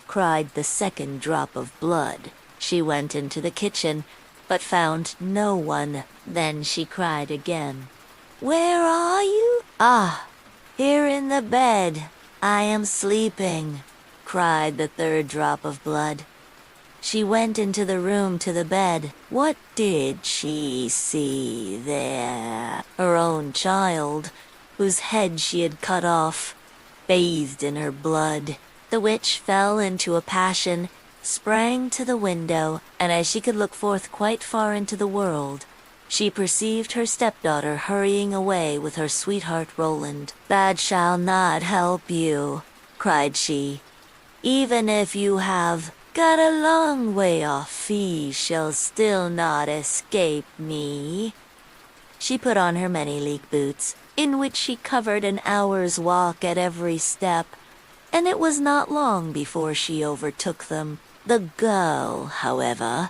A: cried the second drop of blood. She went into the kitchen, but found no one. Then she cried again, "Where are you?" "Ah, here in the bed. I am sleeping," cried the third drop of blood. She went into the room to the bed. What did she see there? Her own child, whose head she had cut off, bathed in her blood. The witch fell into a passion, sprang to the window, and as she could look forth quite far into the world, she perceived her stepdaughter hurrying away with her sweetheart Roland. "That shall not help you," cried she. "Even if you have got a long way off, ye shall still not escape me." She put on her many-league boots, in which she covered an hour's walk at every step, and it was not long before she overtook them. The girl, however,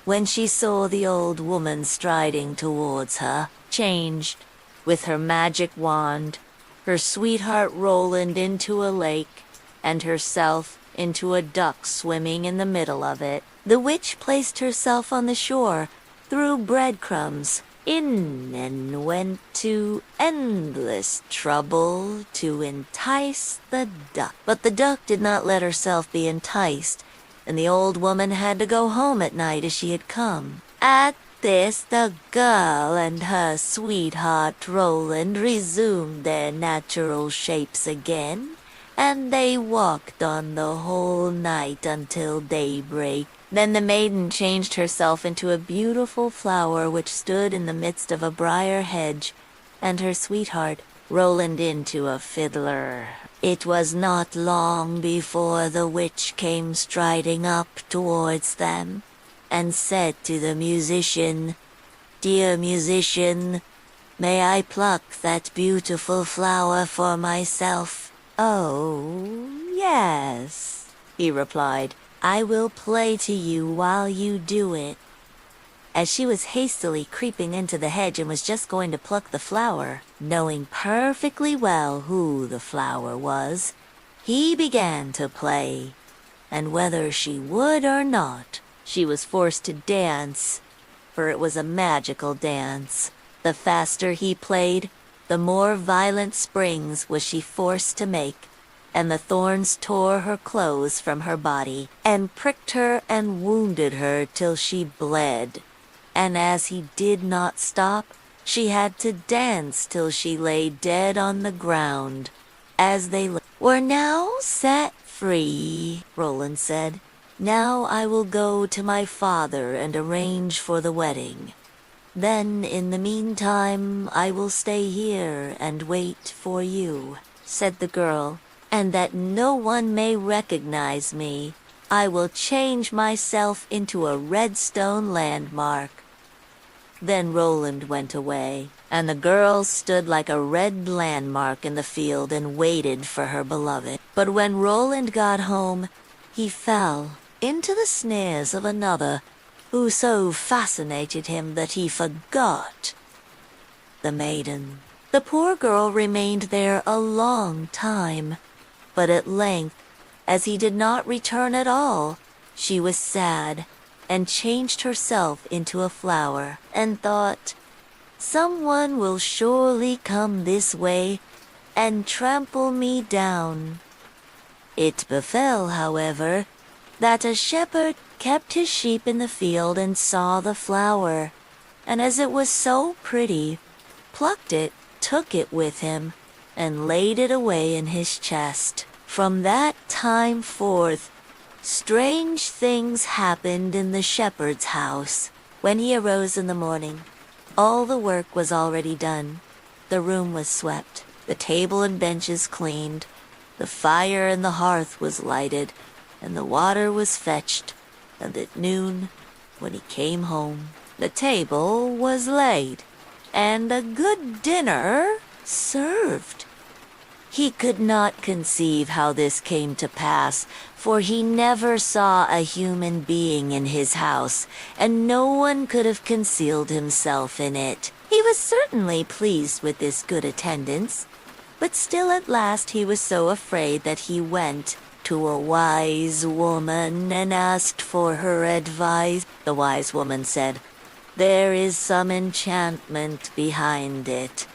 A: when she saw the old woman striding towards her, changed, with her magic wand, her sweetheart Roland into a lake, and herself into a duck swimming in the middle of it. The witch placed herself on the shore, threw breadcrumbs in, and went to endless trouble to entice the duck. But the duck did not let herself be enticed, and the old woman had to go home at night as she had come. At this, the girl and her sweetheart Roland resumed their natural shapes again, and they walked on the whole night until daybreak. Then the maiden changed herself into a beautiful flower which stood in the midst of a briar hedge, and her sweetheart Roland into a fiddler. It was not long before the witch came striding up towards them, and said to the musician, "Dear musician, may I pluck that beautiful flower for myself?" "Oh, yes," he replied. "I will play to you while you do it." As she was hastily creeping into the hedge and was just going to pluck the flower, knowing perfectly well who the flower was, he began to play, and whether she would or not, she was forced to dance, for it was a magical dance. The faster he played, the more violent springs was she forced to make, and the thorns tore her clothes from her body, and pricked her and wounded her till she bled. And as he did not stop, she had to dance till she lay dead on the ground. As they were now set free," Roland said. "Now I will go to my father and arrange for the wedding. Then, in the meantime, I will stay here and wait for you," said the girl, "and that no one may recognize me, I will change myself into a redstone landmark." Then Roland went away, and the girl stood like a red landmark in the field and waited for her beloved. But when Roland got home, he fell into the snares of another, who so fascinated him that he forgot the maiden. The poor girl remained there a long time, but at length, as he did not return at all, she was sad, and changed herself into a flower, and thought, "Someone will surely come this way and trample me down." It befell, however, that a shepherd kept his sheep in the field and saw the flower, and as it was so pretty, plucked it, took it with him, and laid it away in his chest. From that time forth, strange things happened in the shepherd's house. When he arose in the morning, all the work was already done. The room was swept, the table and benches cleaned, the fire in the hearth was lighted, and the water was fetched, and at noon, when he came home, the table was laid, and a good dinner served. He could not conceive how this came to pass, for he never saw a human being in his house, and no one could have concealed himself in it. He was certainly pleased with this good attendance, but still at last he was so afraid that he went to a wise woman and asked for her advice. The wise woman said, "There is some enchantment behind it.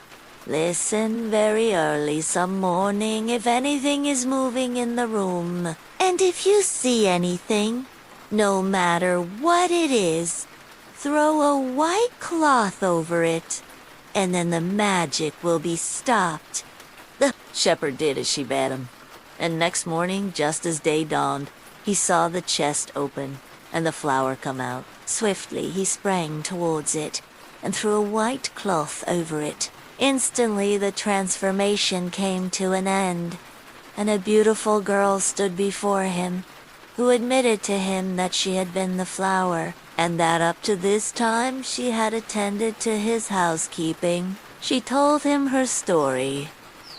A: Listen very early some morning if anything is moving in the room, and if you see anything, no matter what it is, throw a white cloth over it, and then the magic will be stopped." The shepherd did as she bade him, and next morning, just as day dawned, he saw the chest open and the flower come out. Swiftly he sprang towards it and threw a white cloth over it. Instantly the transformation came to an end, and a beautiful girl stood before him, who admitted to him that she had been the flower, and that up to this time she had attended to his housekeeping. She told him her story,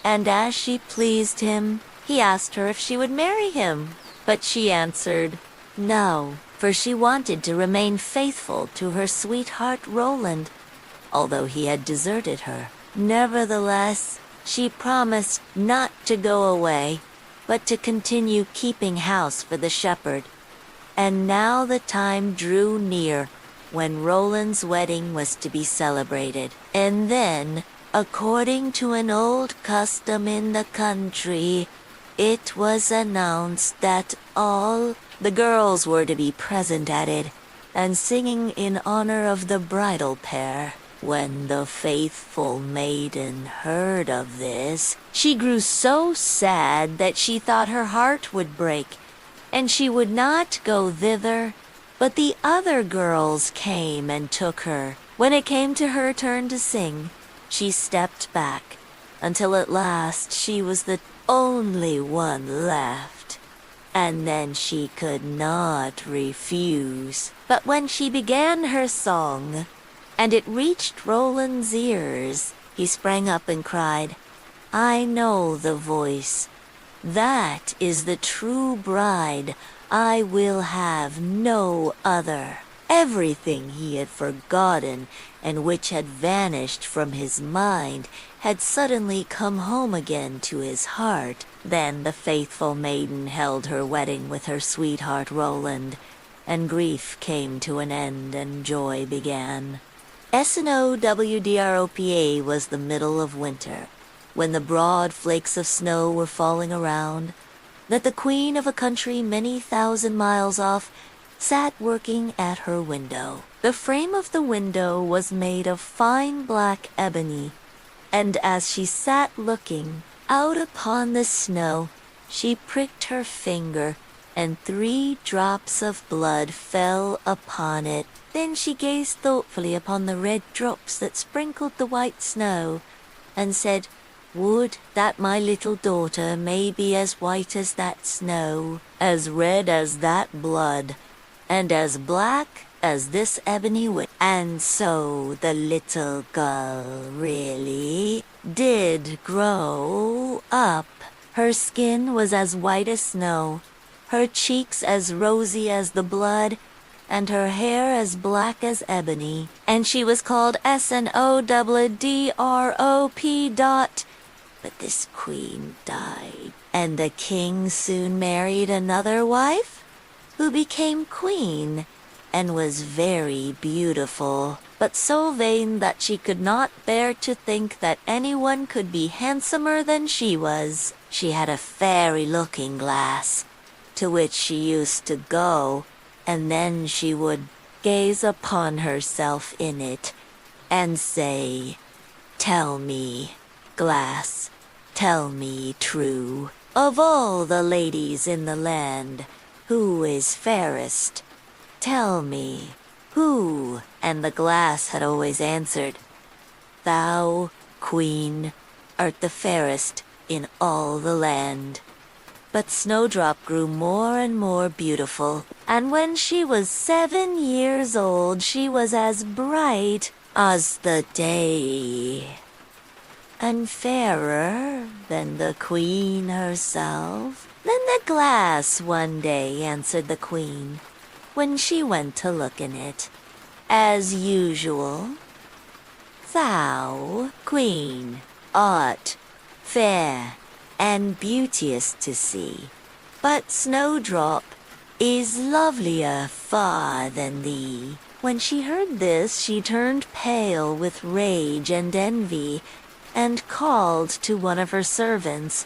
A: and as she pleased him, he asked her if she would marry him. But she answered no, for she wanted to remain faithful to her sweetheart Roland, although he had deserted her. Nevertheless, she promised not to go away, but to continue keeping house for the shepherd. And now the time drew near when Roland's wedding was to be celebrated. And then, according to an old custom in the country, it was announced that all the girls were to be present at it, and singing in honor of the bridal pair. When the faithful maiden heard of this, she grew so sad that she thought her heart would break, and she would not go thither, but the other girls came and took her. When it came to her turn to sing, she stepped back, until at last she was the only one left, and then she could not refuse. But when she began her song, and it reached Roland's ears, he sprang up and cried, "I know the voice. That is the true bride. I will have no other." Everything he had forgotten and which had vanished from his mind had suddenly come home again to his heart. Then the faithful maiden held her wedding with her sweetheart Roland, and grief came to an end and joy began. SNOWDROPA was the middle of winter, when the broad flakes of snow were falling around, that the queen of a country many thousand miles off sat working at her window. The frame of the window was made of fine black ebony, and as she sat looking out upon the snow, She pricked her finger, and 3 drops of blood fell upon it. Then she gazed thoughtfully upon the red drops that sprinkled the white snow, and said, "Would that my little daughter may be as white as that snow, as red as that blood, and as black as this ebony wood." And so the little girl really did grow up. Her skin was as white as snow, her cheeks as rosy as the blood, and her hair as black as ebony. And she was called Snowdrop. But this queen died, and the king soon married another wife, who became queen, and was very beautiful, but so vain that she could not bear to think that anyone could be handsomer than she was. She had a fairy looking-glass, to which she used to go, and then she would gaze upon herself in it, and say, "Tell me, glass, tell me true, of all the ladies in the land, who is fairest? Tell me, who?" And the glass had always answered, "Thou, queen, art the fairest in all the land." But Snowdrop grew more and more beautiful, and when she was 7 years old, she was as bright as the day, and fairer than the queen herself. Then the glass one day answered the queen, when she went to look in it, as usual, "Thou, queen, art fair and beauteous to see, but Snowdrop is lovelier far than thee." When she heard this, she turned pale with rage and envy, and called to one of her servants,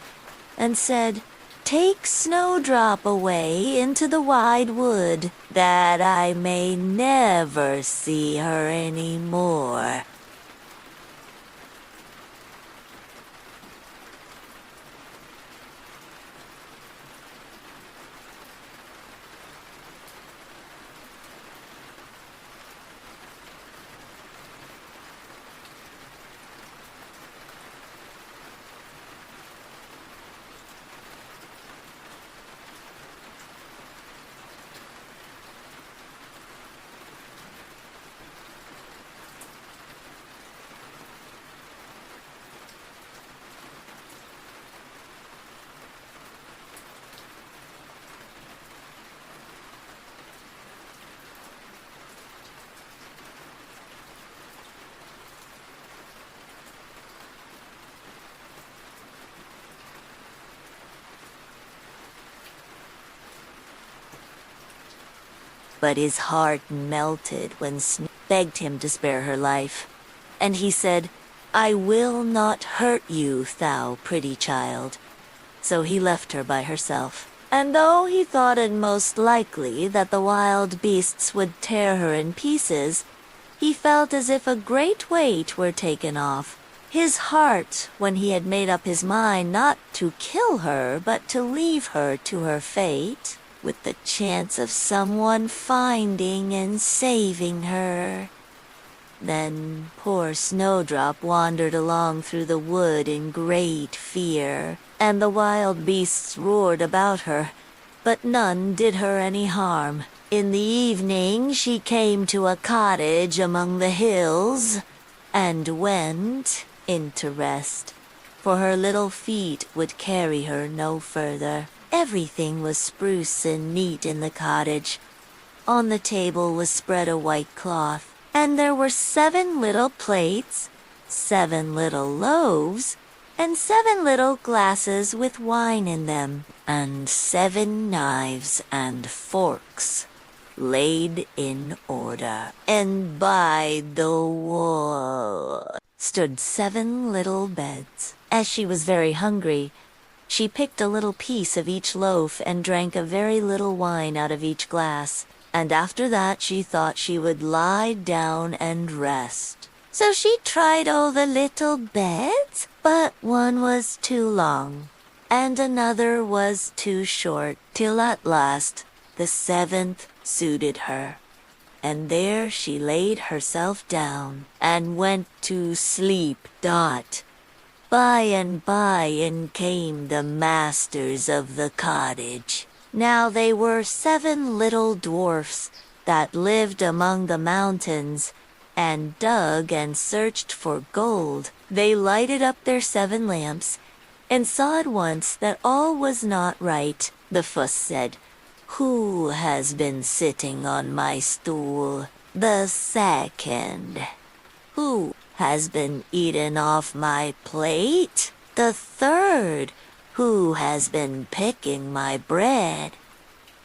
A: and said, "Take Snowdrop away into the wide wood, that I may never see her any more." But his heart melted when Snow begged him to spare her life, and he said, "I will not hurt you, thou pretty child." So he left her by herself, and though he thought it most likely that the wild beasts would tear her in pieces, he felt as if a great weight were taken off his heart when he had made up his mind not to kill her, but to leave her to her fate, with the chance of someone finding and saving her. Then poor Snowdrop wandered along through the wood in great fear, and the wild beasts roared about her, but none did her any harm. In the evening she came to a cottage among the hills, and went in to rest, for her little feet would carry her no further. Everything was spruce and neat in the cottage. On the table was spread a white cloth, and there were 7 little plates, 7 little loaves, and 7 little glasses with wine in them, and 7 knives and forks laid in order. And by the wall stood 7 little beds. As she was very hungry, she picked a little piece of each loaf and drank a very little wine out of each glass, and after that she thought she would lie down and rest. So she tried all the little beds, but one was too long, and another was too short, till at last the seventh suited her. And there she laid herself down and went to sleep. By and by in came the masters of the cottage. Now they were 7 little dwarfs that lived among the mountains, and dug and searched for gold. They lighted up their 7 lamps, and saw at once that all was not right. The first said, "Who has been sitting on my stool?" The second, "Who has been eaten off my plate?" The third, "Who has been picking my bread?"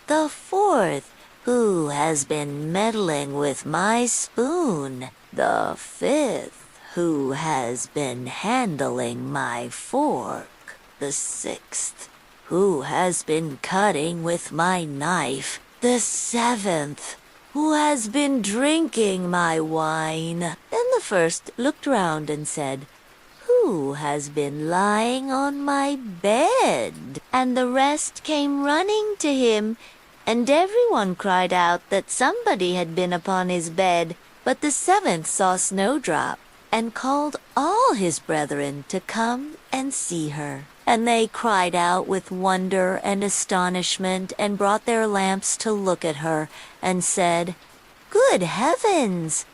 A: The fourth, "Who has been meddling with my spoon?" The fifth, "Who has been handling my fork?" The sixth, "Who has been cutting with my knife?" The seventh, "Who has been drinking my wine?" Then the first looked round and said, "Who has been lying on my bed?" And the rest came running to him, and everyone cried out that somebody had been upon his bed. But the seventh saw Snowdrop, and called all his brethren to come and see her. And they cried out with wonder and astonishment, and brought their lamps to look at her, and said, "Good heavens!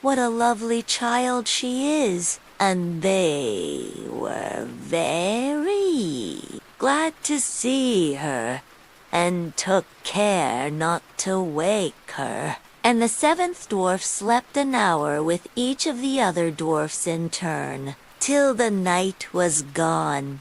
A: What a lovely child she is!" And they were very glad to see her, and took care not to wake her. And the 7th dwarf slept an hour with each of the other dwarfs in turn, till the night was gone.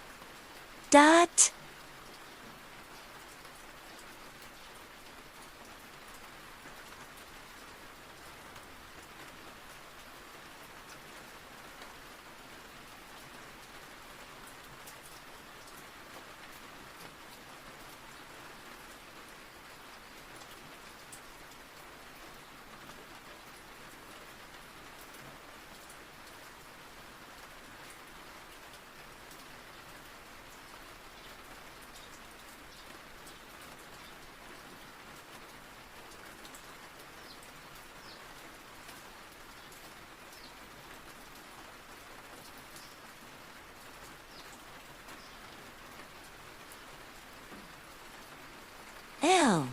A: Ew.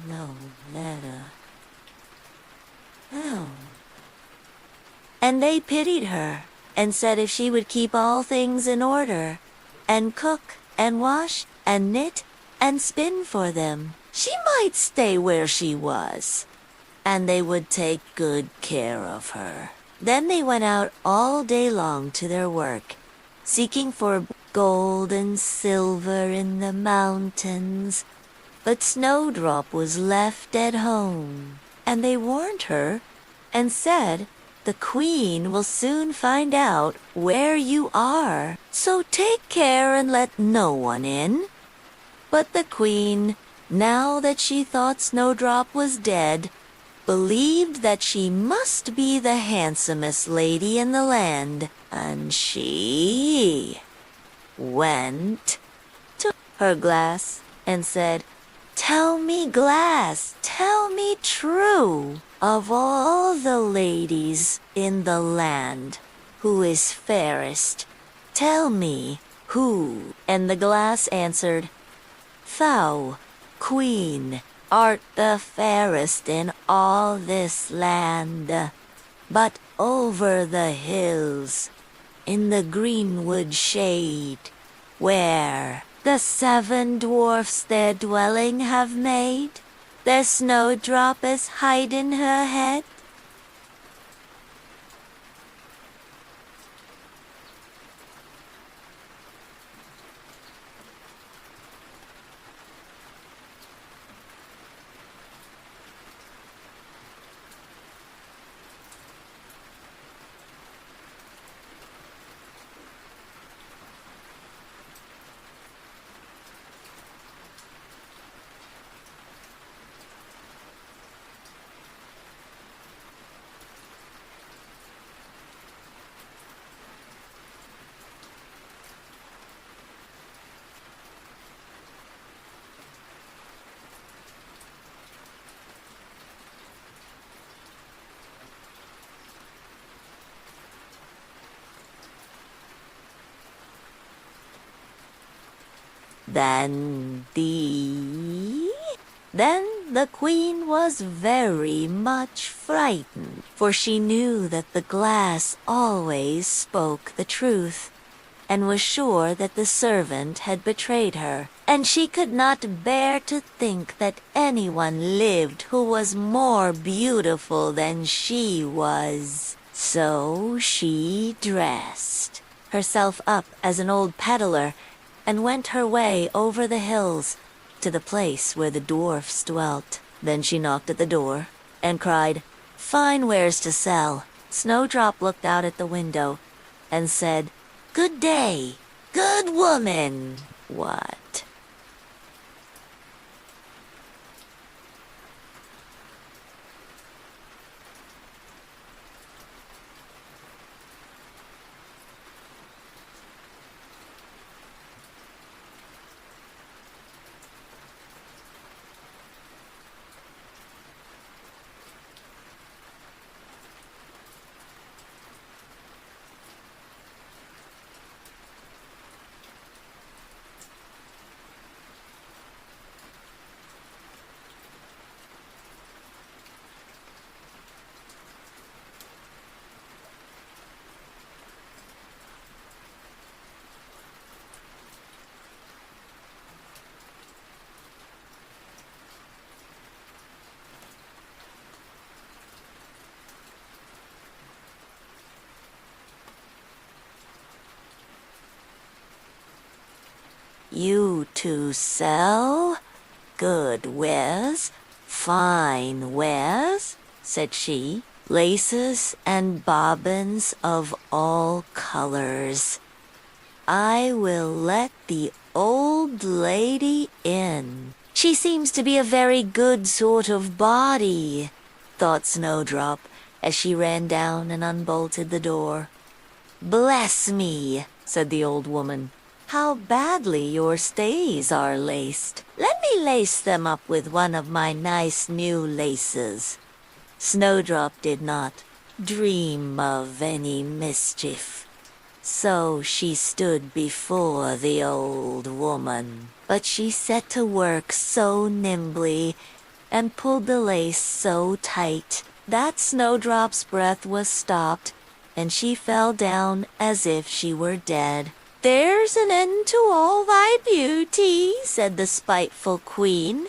A: No letter. Ew. And they pitied her, and said if she would keep all things in order, and cook, and wash, and knit, and spin for them, she might stay where she was, and they would take good care of her. Then they went out all day long to their work, seeking for gold and silver in the mountains. But Snowdrop was left at home, and they warned her, and said, "The Queen will soon find out where you are, so take care and let no one in." But the Queen, now that she thought Snowdrop was dead, believed that she must be the handsomest lady in the land, and she went to her glass and said, "Tell me, glass, tell me true, of all the ladies in the land, who is fairest? Tell me who." And the glass answered, "Thou, Queen, art the fairest in all this land, but over the hills, in the greenwood shade, where the 7 dwarfs their dwelling have made, their Snowdrop is hiding her head." than thee? Then the queen was very much frightened, for she knew that the glass always spoke the truth, and was sure that the servant had betrayed her, and she could not bear to think that anyone lived who was more beautiful than she was. So she dressed herself up as an old peddler, and went her way over the hills to the place where the dwarfs dwelt. Then she knocked at the door and cried, "Fine wares to sell." Snowdrop looked out at the window and said, "Good day, good woman." What? You to sell? Good wares, fine wares, said she, laces and bobbins of all colors. I will let the old lady in. She seems to be a very good sort of body, thought Snowdrop, as she ran down and unbolted the door. Bless me, said the old woman. How badly your stays are laced. Let me lace them up with one of my nice new laces. Snowdrop did not dream of any mischief, so she stood before the old woman. But she set to work so nimbly and pulled the lace so tight that Snowdrop's breath was stopped, and she fell down as if she were dead. There's an end to all thy beauty, said the spiteful queen,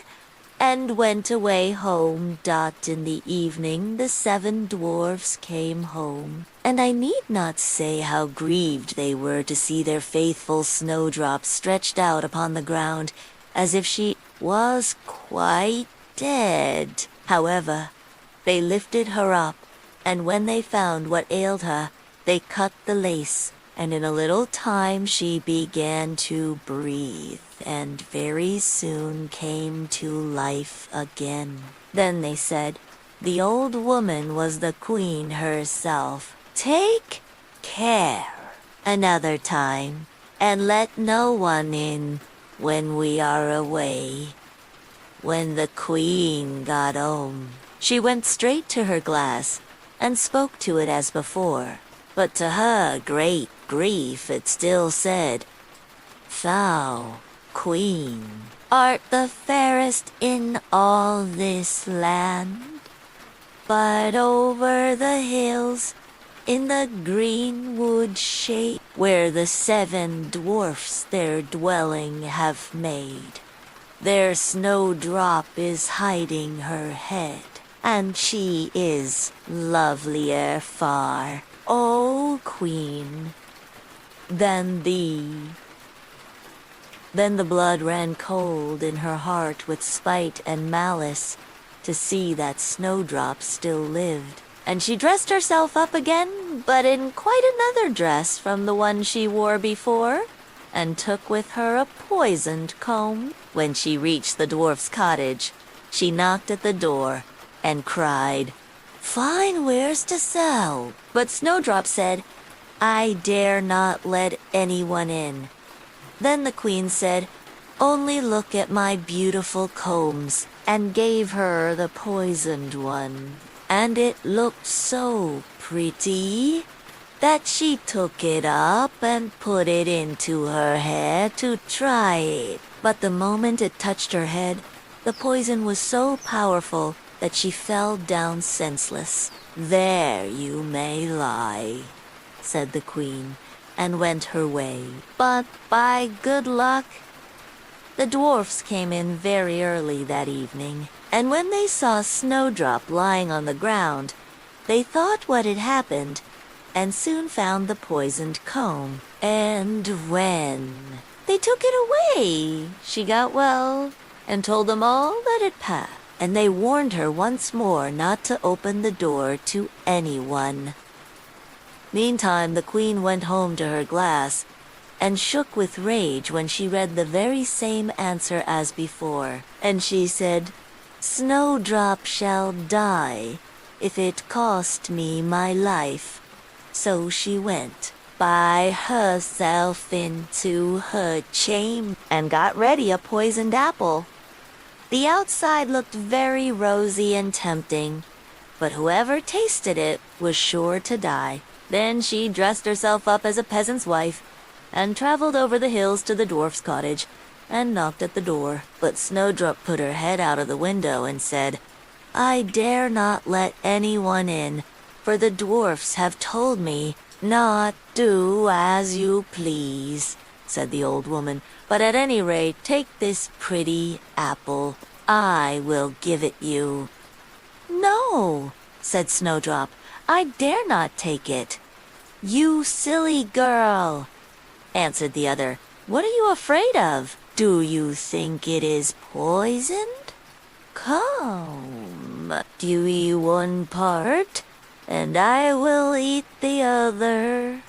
A: and went away home. In the evening the 7 dwarfs came home, and I need not say how grieved they were to see their faithful Snowdrop stretched out upon the ground, as if she was quite dead. However, they lifted her up, and when they found what ailed her, they cut the lace, and in a little time she began to breathe, and very soon came to life again. Then they said, the old woman was the queen herself. Take care another time, and let no one in when we are away. When the queen got home, she went straight to her glass, and spoke to it as before. But to her great grief it still said, Thou, queen, art the fairest in all this land. But over the hills, in the green wood shade, where the 7 dwarfs their dwelling have made, there Snowdrop is hiding her head, and she is lovelier far, O queen, than thee. Then the blood ran cold in her heart with spite and malice to see that Snowdrop still lived, and she dressed herself up again, but in quite another dress from the one she wore before, and took with her a poisoned comb. When she reached the dwarf's cottage, she knocked at the door and cried, Fine wares to sell. But Snowdrop said, I dare not let anyone in. Then the queen said, Only look at my beautiful combs, and gave her the poisoned one. And it looked so pretty that she took it up and put it into her hair to try it. But the moment it touched her head, the poison was so powerful that she fell down senseless. "There you may lie," said the queen, and went her way. But by good luck, the dwarfs came in very early that evening, and when they saw Snowdrop lying on the ground, they thought what had happened, and soon found the poisoned comb. And when they took it away, she got well, and told them all that had passed, and they warned her once more not to open the door to anyone. Meantime, the queen went home to her glass, and shook with rage when she read the very same answer as before. And she said, "Snowdrop shall die, if it cost me my life." So she went by herself into her chamber and got ready a poisoned apple. The outside looked very rosy and tempting, but whoever tasted it was sure to die. Then she dressed herself up as a peasant's wife and traveled over the hills to the dwarf's cottage and knocked at the door. But Snowdrop put her head out of the window and said, "I dare not let anyone in, for the dwarfs have told me not do as you please," said the old woman. "But at any rate, take this pretty apple. I will give it you." "No," said Snowdrop, "I dare not take it." "You silly girl," answered the other, "what are you afraid of? Do you think it is poisoned? Come, you eat one part, and I will eat the other."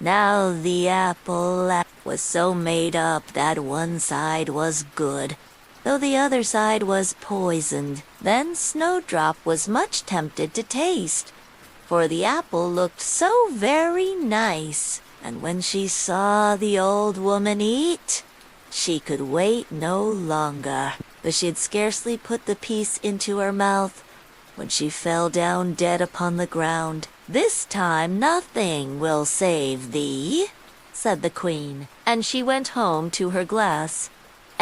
A: Now the apple was so made up that one side was good, though the other side was poisoned. Then Snowdrop was much tempted to taste, for the apple looked so very nice, and when she saw the old woman eat, she could wait no longer. But she had scarcely put the piece into her mouth when she fell down dead upon the ground. "This time nothing will save thee," said the queen, and she went home to her glass,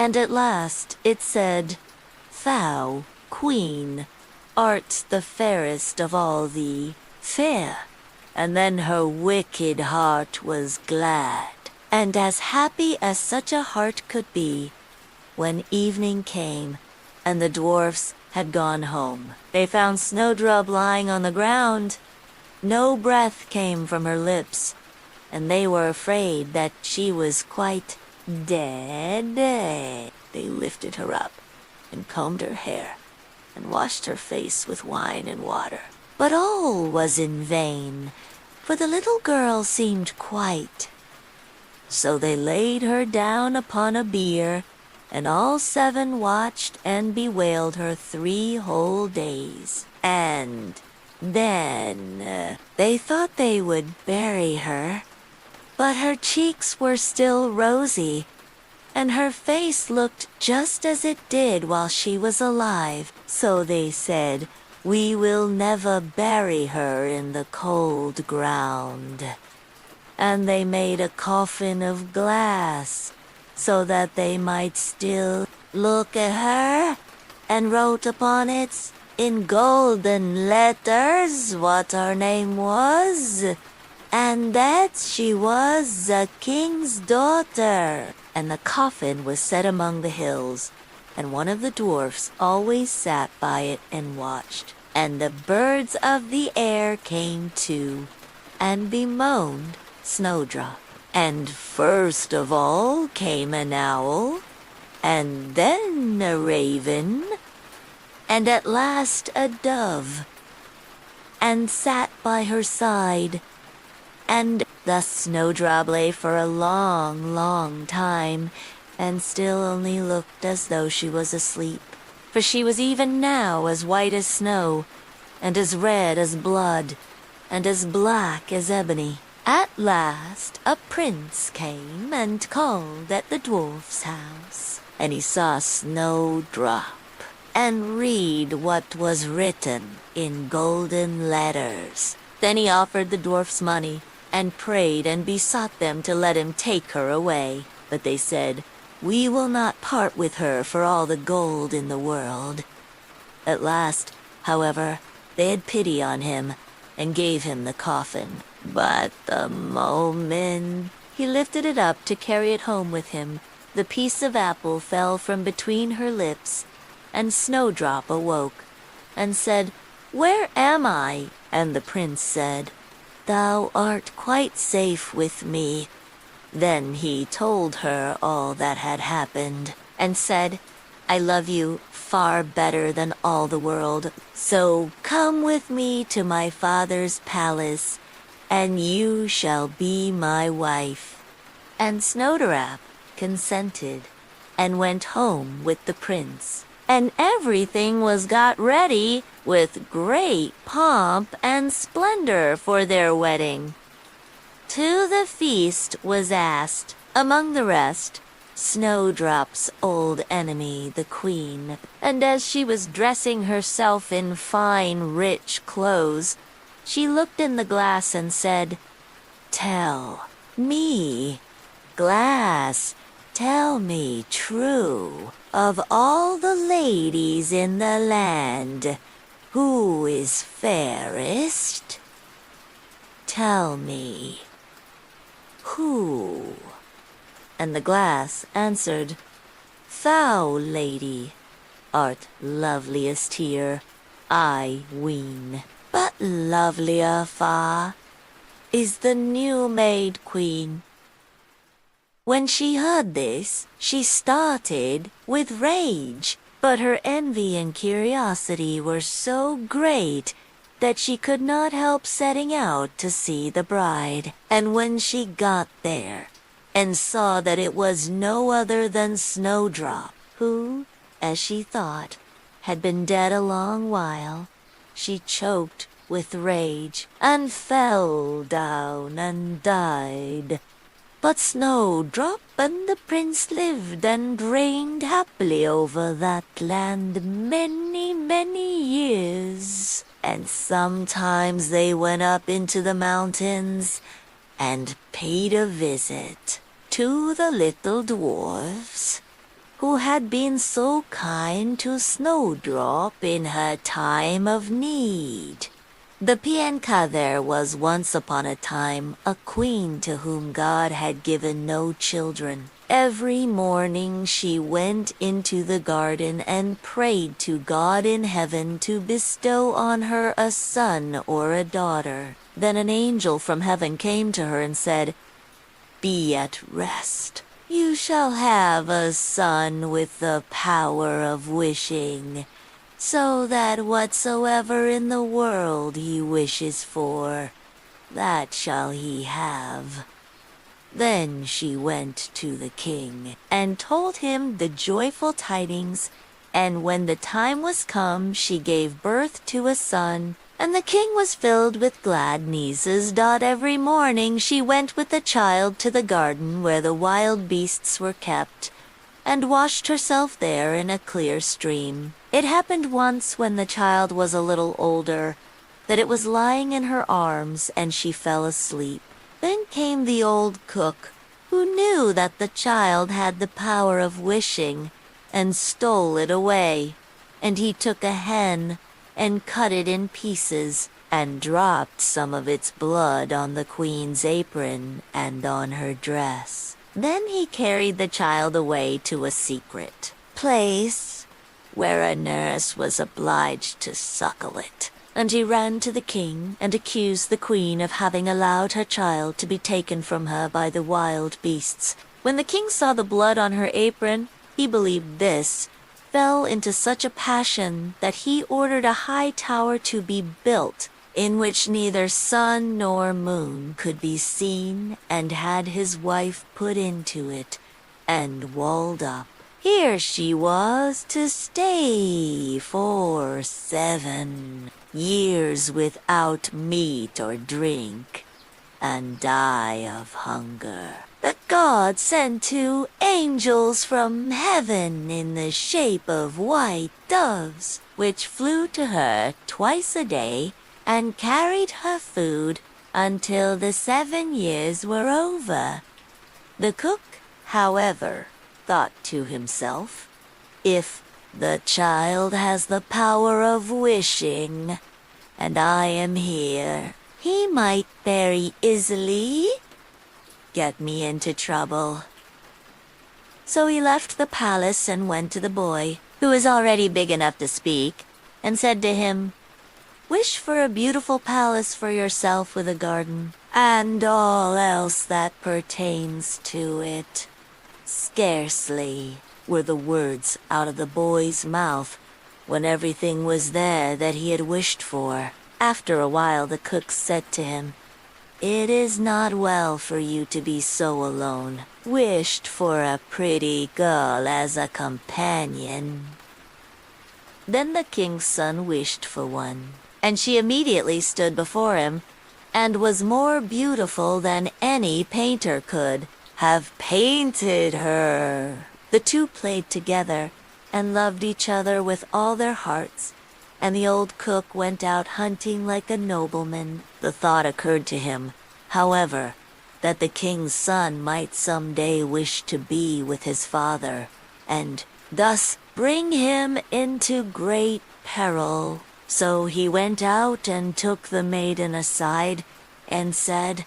A: and at last it said, "Thou, queen, art the fairest of all the fair." And then her wicked heart was glad, and as happy as such a heart could be, when evening came and the dwarfs had gone home. They found Snowdrop lying on the ground. No breath came from her lips, and they were afraid that she was quite dead. They lifted her up and combed her hair and washed her face with wine and water. But all was in vain, for the little girl seemed quite. So they laid her down upon a bier, and all 7 watched and bewailed her 3 whole days. And then they thought they would bury her, but her cheeks were still rosy, and her face looked just as it did while she was alive. So they said, "We will never bury her in the cold ground." And they made a coffin of glass, so that they might still look at her, and wrote upon it in golden letters what her name was, and that she was a king's daughter. And the coffin was set among the hills, and one of the dwarfs always sat by it and watched. And the birds of the air came too, and bemoaned Snowdrop. And first of all came an owl, and then a raven, and at last a dove, and sat by her side. And thus Snowdrop lay for a long, long time, and still only looked as though she was asleep. For she was even now as white as snow, and as red as blood, and as black as ebony. At last a prince came and called at the dwarf's house, and he saw Snowdrop, and read what was written in golden letters. Then he offered the dwarfs money, and prayed and besought them to let him take her away. But they said, "We will not part with her for all the gold in the world." At last, however, they had pity on him, and gave him the coffin. But the moment he lifted it up to carry it home with him, the piece of apple fell from between her lips, and Snowdrop awoke, and said, "Where am I?" And the prince said, "Thou art quite safe with me." Then he told her all that had happened, and said, "I love you far better than all the world, so come with me to my father's palace, and you shall be my wife." And Snowdrop consented, and went home with the prince. And everything was got ready with great pomp and splendor for their wedding. To the feast was asked, among the rest, Snowdrop's old enemy, the queen, and as she was dressing herself in fine, rich clothes, she looked in the glass and said, "Tell me, glass, tell me true, of all the ladies in the land, who is fairest? Tell me, who?" And the glass answered, "Thou, lady, art loveliest here, I ween. But lovelier far is the new-made queen." When she heard this, she started with rage, but her envy and curiosity were so great that she could not help setting out to see the bride. And when she got there, and saw that it was no other than Snowdrop, who, as she thought, had been dead a long while, she choked with rage, and fell down and died. But Snowdrop and the prince lived and reigned happily over that land many, many years. And sometimes they went up into the mountains and paid a visit to the little dwarfs who had been so kind to Snowdrop in her time of need. The Pienka there was once upon a time a queen to whom God had given no children. Every morning she went into the garden and prayed to God in heaven to bestow on her a son or a daughter. Then an angel from heaven came to her and said, "Be at rest. You shall have a son with the power of wishing, so that whatsoever in the world he wishes for, that shall he have." Then she went to the king and told him the joyful tidings, and when the time was come, she gave birth to a son. And the king was filled with gladness. Every morning she went with the child to the garden where the wild beasts were kept, and washed herself there in a clear stream. It happened once when the child was a little older, that it was lying in her arms, and she fell asleep. Then came the old cook, who knew that the child had the power of wishing, and stole it away. And he took a hen, and cut it in pieces, and dropped some of its blood on the queen's apron and on her dress. Then he carried the child away to a secret place, where a nurse was obliged to suckle it. And he ran to the king, and accused the queen of having allowed her child to be taken from her by the wild beasts. When the king saw the blood on her apron, he believed this, fell into such a passion that he ordered a high tower to be built, in which neither sun nor moon could be seen, and had his wife put into it, and walled up. Here she was to stay for 7 years without meat or drink, and die of hunger. But God sent 2 angels from heaven in the shape of white doves, which flew to her twice a day and carried her food until the 7 years were over. The cook, however, thought to himself, "If the child has the power of wishing, and I am here, he might very easily get me into trouble." So he left the palace and went to the boy, who was already big enough to speak, and said to him, "Wish for a beautiful palace for yourself with a garden, and all else that pertains to it." Scarcely were the words out of the boy's mouth when everything was there that he had wished for. After a while the cook said to him, "It is not well for you to be so alone. Wished for a pretty girl as a companion." Then the king's son wished for one, and she immediately stood before him, and was more beautiful than any painter could have painted her. The two played together and loved each other with all their hearts, and the old cook went out hunting like a nobleman. The thought occurred to him, however, that the king's son might some day wish to be with his father, and thus bring him into great peril. So he went out and took the maiden aside and said,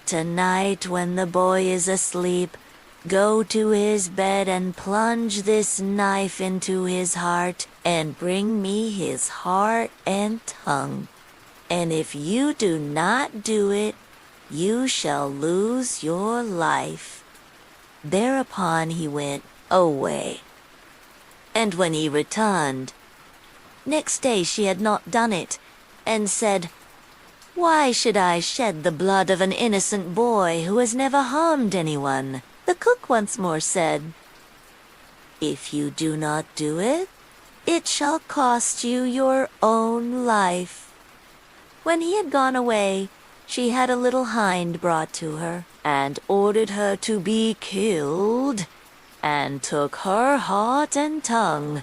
A: "Tonight when the boy is asleep, go to his bed and plunge this knife into his heart and bring me his heart and tongue. And if you do not do it, you shall lose your life." Thereupon he went away. And when he returned, next day she had not done it, and said, "Why should I shed the blood of an innocent boy who has never harmed anyone?" The cook once more said, "If you do not do it, it shall cost you your own life." When he had gone away, she had a little hind brought to her, and ordered her to be killed, and took her heart and tongue,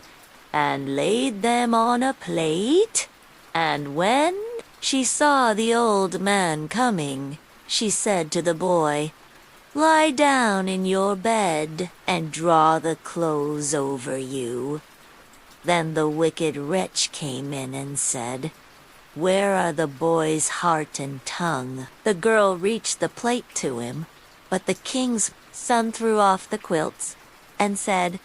A: and laid them on a plate, and when she saw the old man coming, she said to the boy, "Lie down in your bed, and draw the clothes over you." Then the wicked wretch came in and said, "Where are the boy's heart and tongue?" The girl reached the plate to him, but the king's son threw off the quilts and said,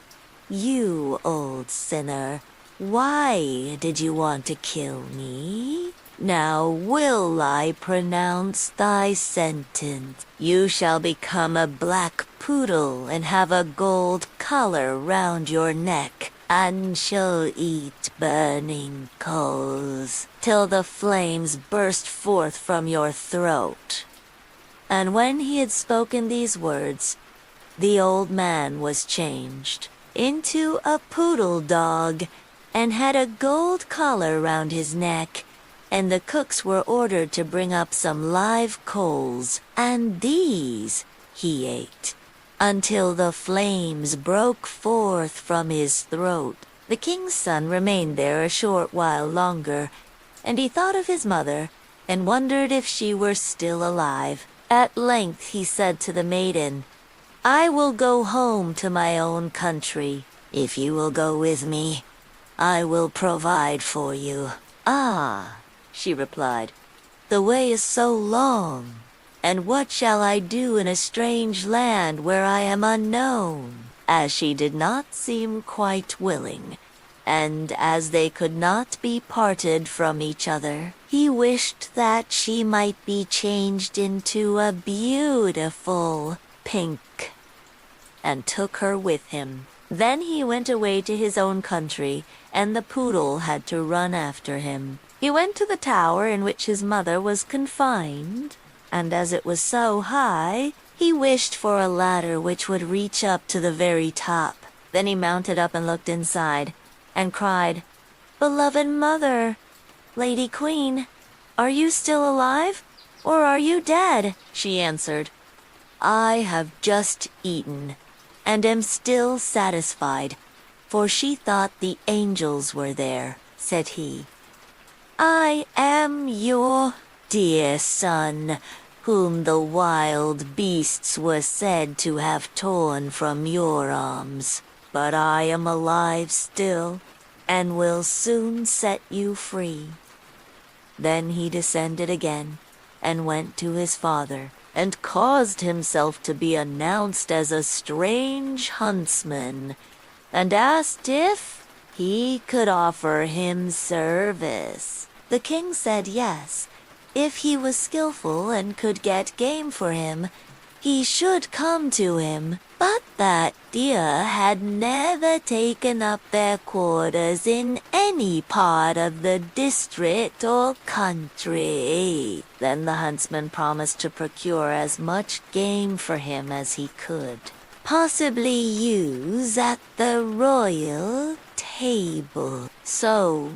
A: "You old sinner, why did you want to kill me? Now will I pronounce thy sentence. You shall become a black poodle and have a gold collar round your neck, and shall eat burning coals till the flames burst forth from your throat." And when he had spoken these words, the old man was changed into a poodle dog, and had a gold collar round his neck, and the cooks were ordered to bring up some live coals, and these he ate, until the flames broke forth from his throat. The king's son remained there a short while longer, and he thought of his mother, and wondered if she were still alive. At length he said to the maiden, "I will go home to my own country. If you will go with me, I will provide for you." "Ah," she replied, "the way is so long, and what shall I do in a strange land where I am unknown?" As she did not seem quite willing, and as they could not be parted from each other, he wished that she might be changed into a beautiful pink, and took her with him. Then he went away to his own country, and the poodle had to run after him. He went to the tower in which his mother was confined, and as it was so high, he wished for a ladder which would reach up to the very top. Then he mounted up and looked inside, and cried, "Beloved mother, Lady Queen, are you still alive, or are you dead?" She answered, "I have just eaten, and am still satisfied," for she thought the angels were there. Said he, I am your dear son, whom the wild beasts were said to have torn from your arms. But I am alive still, and will soon set you free." Then he descended again, and went to his father, and caused himself to be announced as a strange huntsman, and asked if he could offer him service. The king said yes. If he was skillful and could get game for him, he should come to him, but that deer had never taken up their quarters in any part of the district or country. Then the huntsman promised to procure as much game for him as he could, possibly use at the royal table. So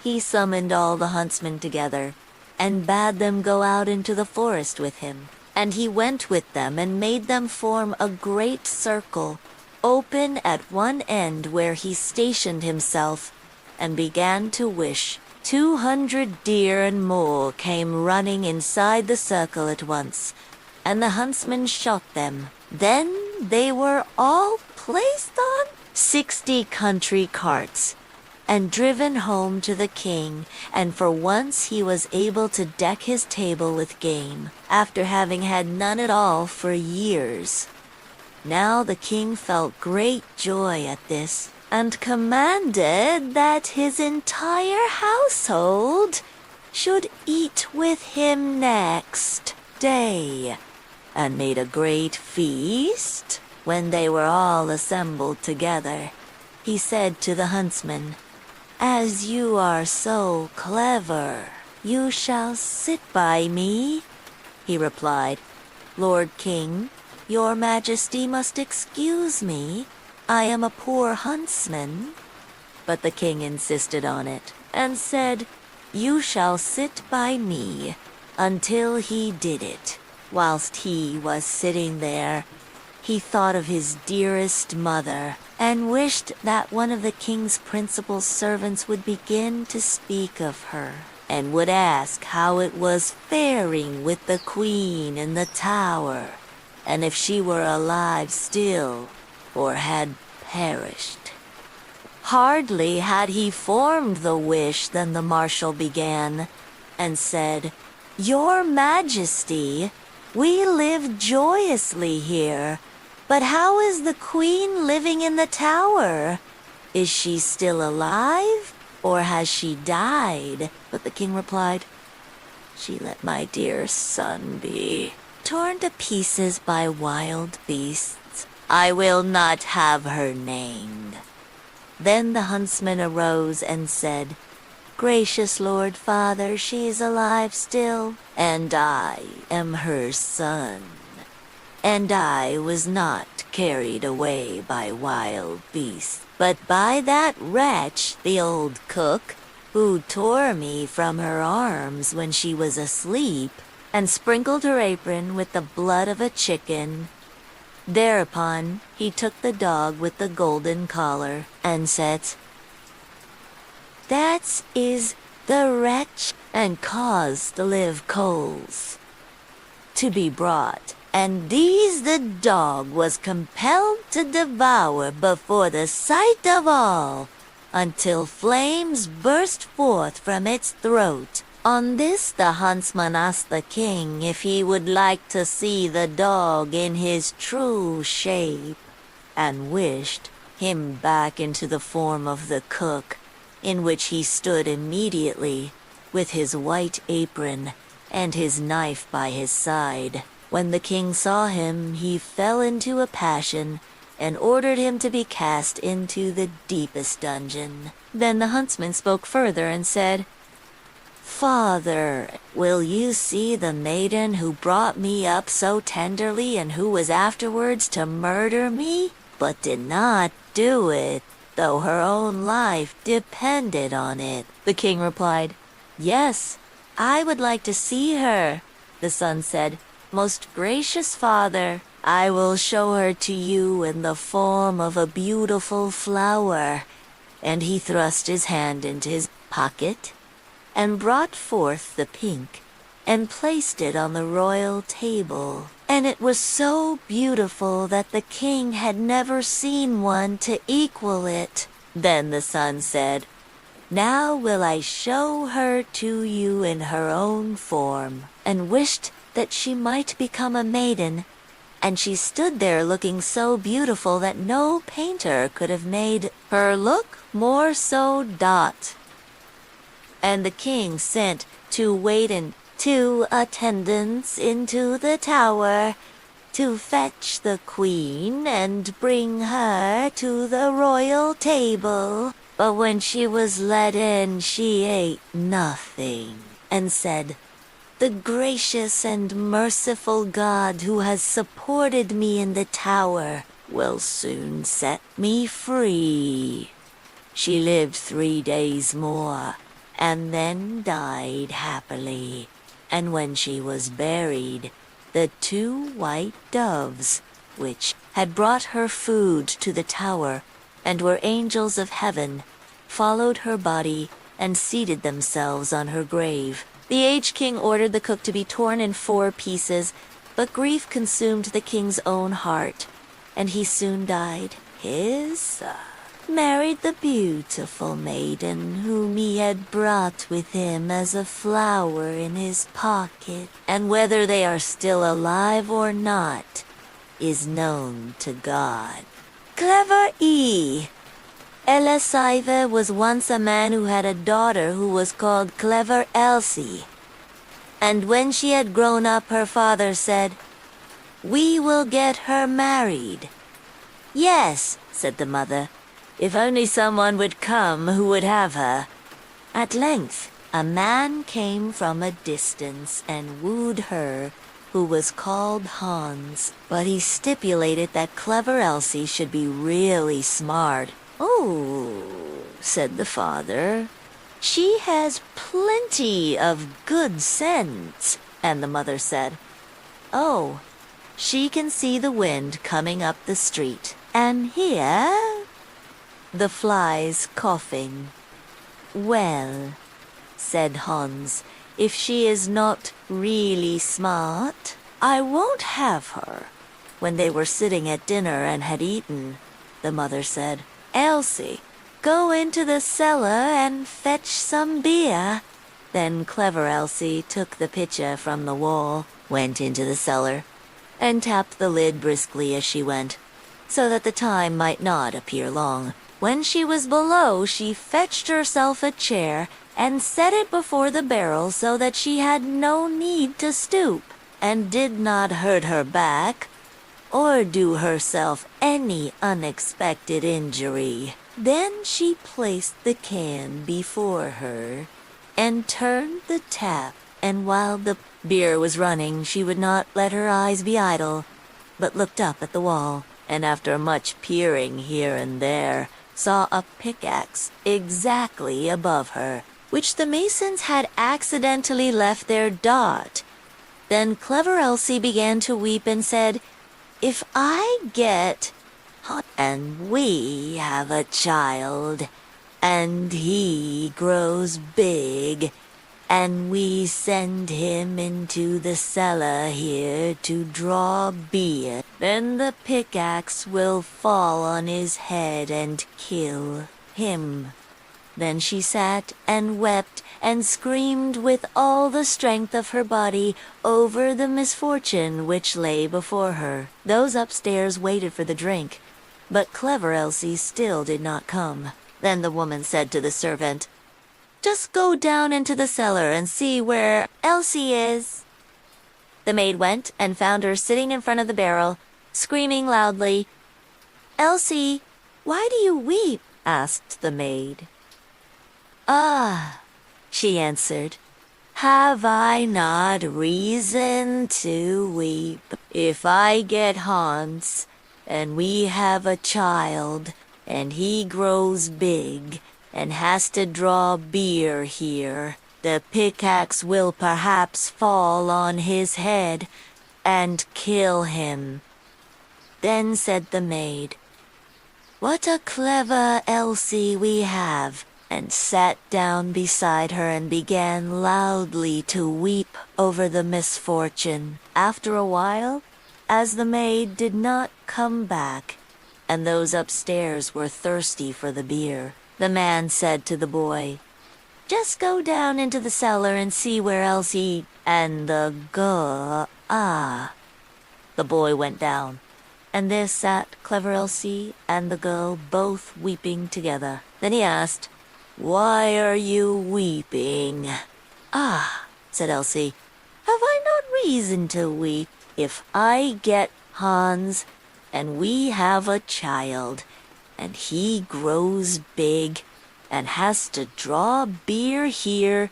A: he summoned all the huntsmen together, and bade them go out into the forest with him. And he went with them and made them form a great circle, open at one end where he stationed himself, and began to wish. 200 deer and more came running inside the circle at once, and the huntsmen shot them. Then they were all placed on 60 country carts, and driven home to the king, and for once he was able to deck his table with game, after having had none at all for years. Now the king felt great joy at this, and commanded that his entire household should eat with him next day, and made a great feast. When they were all assembled together, he said to the huntsman, "As you are so clever, you shall sit by me." He replied, "Lord King, your majesty must excuse me. I am a poor huntsman." But the king insisted on it, and said, "You shall sit by me," until he did it. Whilst he was sitting there, he thought of his dearest mother, and wished that one of the king's principal servants would begin to speak of her, and would ask how it was faring with the queen in the tower, and if she were alive still, or had perished. Hardly had he formed the wish than the marshal began, and said, "Your Majesty, we live joyously here, but how is the queen living in the tower? Is she still alive, or has she died?" But the king replied, "She let my dear son be, torn to pieces by wild beasts. I will not have her named." Then the huntsman arose and said, "Gracious Lord Father, she is alive still, and I am her son. And I was not carried away by wild beasts, but by that wretch, the old cook, who tore me from her arms when she was asleep, and sprinkled her apron with the blood of a chicken." Thereupon he took the dog with the golden collar, and said, "That is the wretch, and caused the live coals to be brought, and these the dog was compelled to devour before the sight of all, until flames burst forth from its throat." On this the huntsman asked the king if he would like to see the dog in his true shape, and wished him back into the form of the cook, in which he stood immediately, with his white apron and his knife by his side. When the king saw him, he fell into a passion, and ordered him to be cast into the deepest dungeon. Then the huntsman spoke further and said, "Father, will you see the maiden who brought me up so tenderly, and who was afterwards to murder me, but did not do it, though her own life depended on it?" The king replied, "Yes, I would like to see her." The son said, "Most gracious father, I will show her to you in the form of a beautiful flower." And he thrust his hand into his pocket, and brought forth the pink, and placed it on the royal table. And it was so beautiful that the king had never seen one to equal it. Then the sun said, "Now will I show her to you in her own form," and wished that she might become a maiden. And she stood there looking so beautiful that no painter could have made her look more so dot. And the king sent to wait in 2 attendants into the tower to fetch the queen and bring her to the royal table. But when she was let in, she ate nothing, and said, "The gracious and merciful God who has supported me in the tower will soon set me free." She lived 3 days more, and then died happily. And when she was buried, the 2 white doves, which had brought her food to the tower and were angels of heaven, followed her body and seated themselves on her grave. The aged king ordered the cook to be torn in 4 pieces, but grief consumed the king's own heart, and he soon died. His son married the beautiful maiden whom he had brought with him as a flower in his pocket, and whether they are still alive or not is known to God. Clever E. Elisive was once a man who had a daughter who was called Clever Elsie. And when she had grown up, her father said, "We will get her married." "Yes," said the mother, "if only someone would come who would have her." At length, a man came from a distance and wooed her, who was called Hans, but he stipulated that Clever Elsie should be really smart. "Oh," said the father, "she has plenty of good sense." And the mother said, "Oh, she can see the wind coming up the street, and hear the flies coughing." "Well," said Hans, "if she is not really smart, I won't have her." When they were sitting at dinner and had eaten, the mother said, "Elsie, go into the cellar and fetch some beer." Then Clever Elsie took the pitcher from the wall, went into the cellar, and tapped the lid briskly as she went, so that the time might not appear long. When she was below, she fetched herself a chair and set it before the barrel so that she had no need to stoop, and did not hurt her back or do herself any unexpected injury. Then she placed the can before her and turned the tap, and while the beer was running, she would not let her eyes be idle, but looked up at the wall, and after much peering here and there, saw a pickaxe exactly above her, which the masons had accidentally left their dart. Then Clever Elsie began to weep and said, "If I get and we have a child, and he grows big, and we send him into the cellar here to draw beer, then the pickaxe will fall on his head and kill him." Then she sat and wept and screamed with all the strength of her body over the misfortune which lay before her. Those upstairs waited for the drink, but Clever Elsie still did not come. Then the woman said to the servant, "Just go down into the cellar and see where Elsie is." The maid went and found her sitting in front of the barrel, screaming loudly. "Elsie, why do you weep?" asked the maid. "Ah," she answered, "have I not reason to weep? If I get Hans, and we have a child, and he grows big, and has to draw beer here, the pickaxe will perhaps fall on his head and kill him." Then said the maid, "What a clever Elsie we have! and sat down beside her and began loudly to weep over the misfortune. After a while, as the maid did not come back, and those upstairs were thirsty for the beer, the man said to the boy, "Just go down into the cellar and see where Elsie and the girl are." The boy went down, and there sat clever Elsie and the girl both weeping together. Then he asked, "Why are you weeping?" "Ah," said Elsie, "have I not reason to weep? If I get Hans, and we have a child, and he grows big, and has to draw beer here,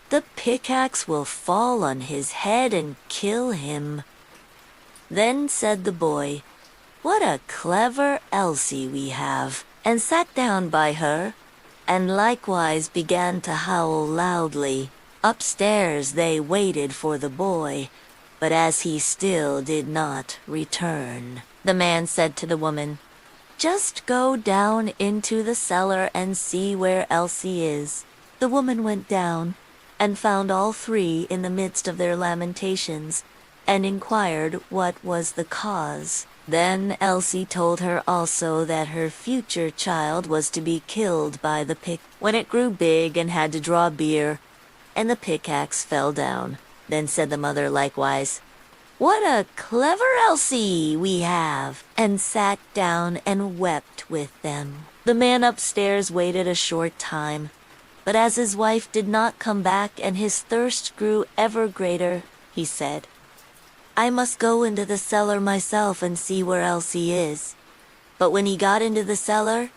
A: the pickaxe will fall on his head and kill him." Then said the boy, "What a clever Elsie we have," and sat down by her, and likewise began to howl loudly. Upstairs they waited for the boy, but as he still did not return, the man said to the woman, "Just go down into the cellar and see where Elsie is." The woman went down, and found all three in the midst of their lamentations, and inquired what was the cause. Then Elsie told her also that her future child was to be killed by the pick when it grew big and had to draw beer, and the pickaxe fell down. Then said the mother likewise, "What a clever Elsie we have," and sat down and wept with them. The man upstairs waited a short time, but as his wife did not come back and his thirst grew ever greater, he said, "I must go into the cellar myself and see where Elsie is." But when he got into the cellar,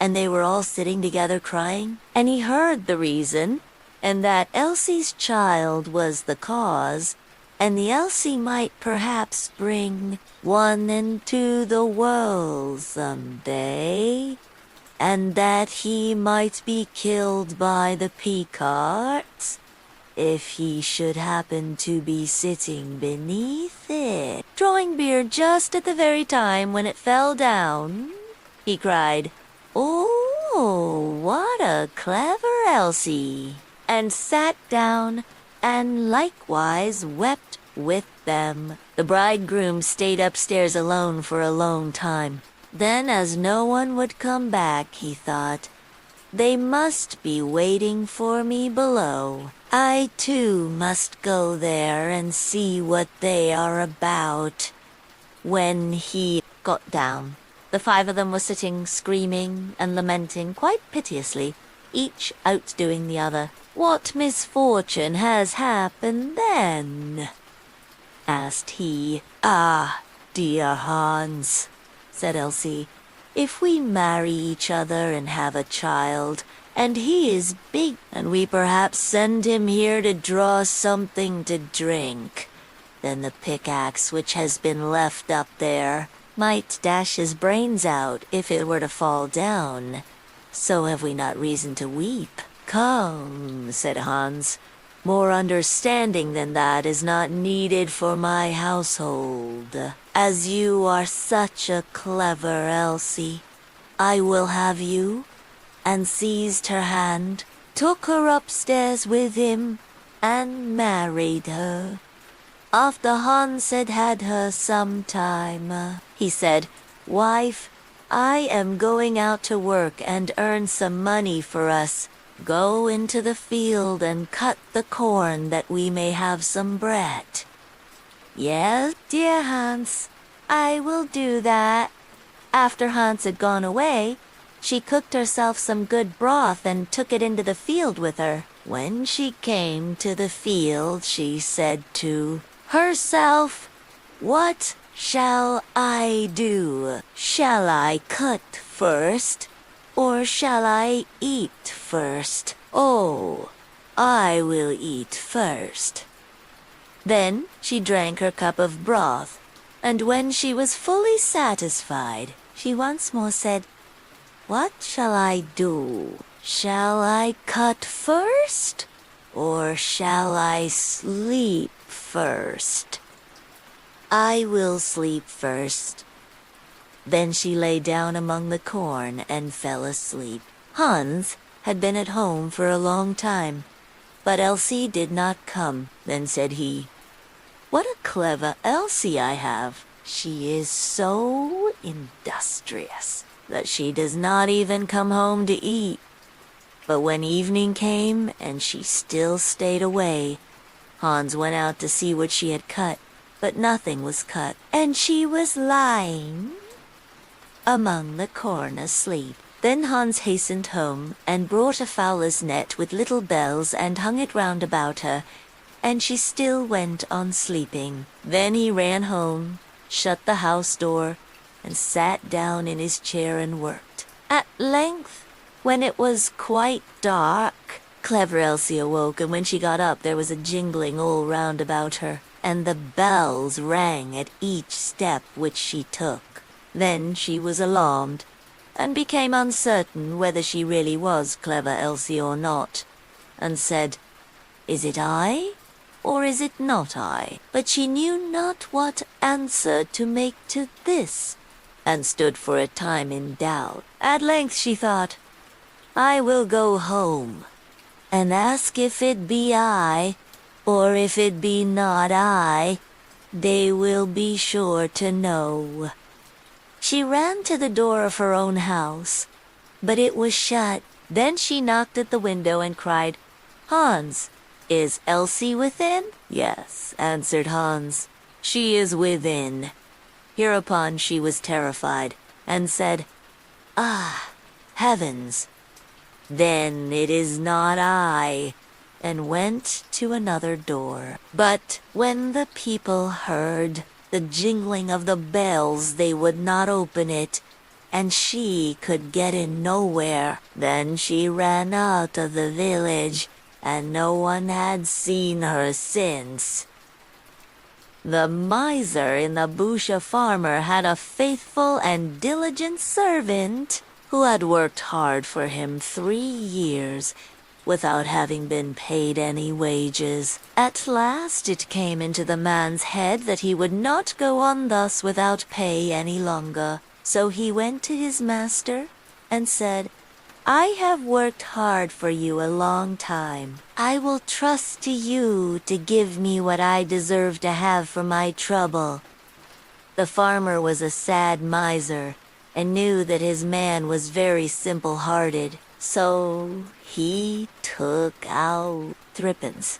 A: and they were all sitting together crying, and he heard the reason, and that Elsie's child was the cause, and the Elsie might perhaps bring one into the world some day, and that he might be killed by the peacards if he should happen to be sitting beneath it, drawing beer just at the very time when it fell down, he cried, "Oh, what a clever Elsie," and sat down and likewise wept with them. The bridegroom stayed upstairs alone for a long time. Then, as no one would come back, he thought, "They must be waiting for me below. I too must go there and see what they are about." When he got down, the five of them were sitting screaming and lamenting quite piteously, each outdoing the other. "What misfortune has happened then?" asked he. "Ah, dear Hans," said Elsie, "if we marry each other and have a child, and he is big, and we perhaps send him here to draw something to drink, then the pickaxe which has been left up there might dash his brains out if it were to fall down. So have we not reason to weep?" "Come," said Hans, "more understanding than that is not needed for my household. As you are such a clever Elsie, I will have you," and seized her hand, took her upstairs with him, and married her. After Hans had had her some time, he said, "Wife, I am going out to work and earn some money for us. Go into the field and cut the corn that we may have some bread." "Yes, dear Hans, I will do that." After Hans had gone away, she cooked herself some good broth and took it into the field with her. When she came to the field, she said to herself, "What shall I do? Shall I cut first, or shall I eat first? Oh, I will eat first." Then she drank her cup of broth, and when she was fully satisfied, she once more said, "What shall I do? Shall I cut first, or shall I sleep first? I will sleep first." Then she lay down among the corn and fell asleep. Hans, had been at home for a long time, but Elsie did not come. Then said he, "What a clever Elsie I have! She is so industrious that she does not even come home to eat." But when evening came and she still stayed away, Hans went out to see what she had cut, but nothing was cut, and she was lying among the corn asleep. Then Hans hastened home and brought a fowler's net with little bells and hung it round about her, and she still went on sleeping. Then he ran home, shut the house door, and sat down in his chair and worked. At length, when it was quite dark, clever Elsie awoke, and when she got up there was a jingling all round about her, and the bells rang at each step which she took. Then she was alarmed, and became uncertain whether she really was clever Elsie or not, and said, "Is it I, or is it not I?" But she knew not what answer to make to this, and stood for a time in doubt. At length she thought, "I will go home, and ask if it be I, or if it be not I, they will be sure to know." She ran to the door of her own house, but it was shut. Then she knocked at the window and cried, "Hans, is Elsie within?" "Yes," answered Hans, "she is within." Hereupon she was terrified, and said, "Ah, heavens! Then it is not I," and went to another door. But when the people heard the jingling of the bells, they would not open it, and she could get in nowhere. Then she ran out of the village, and no one had seen her since. The miser in the Busha farmer had a faithful and diligent servant who had worked hard for him 3 years without having been paid any wages. At last it came into the man's head that he would not go on thus without pay any longer. So he went to his master and said, "I have worked hard for you a long time. I will trust to you to give me what I deserve to have for my trouble." The farmer was a sad miser, and knew that his man was very simple-hearted. So he took out 3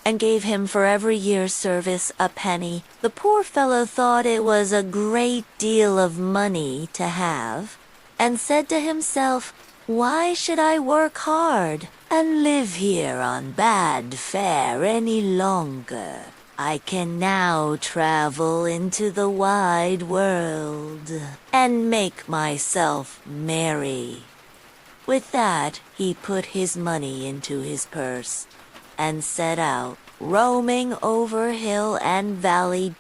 A: and gave him for every year's service a penny. The poor fellow thought it was a great deal of money to have, and said to himself, "Why should I work hard and live here on bad fare any longer? I can now travel into the wide world and make myself merry." With that, he put his money into his purse and set out, roaming over hill and valley.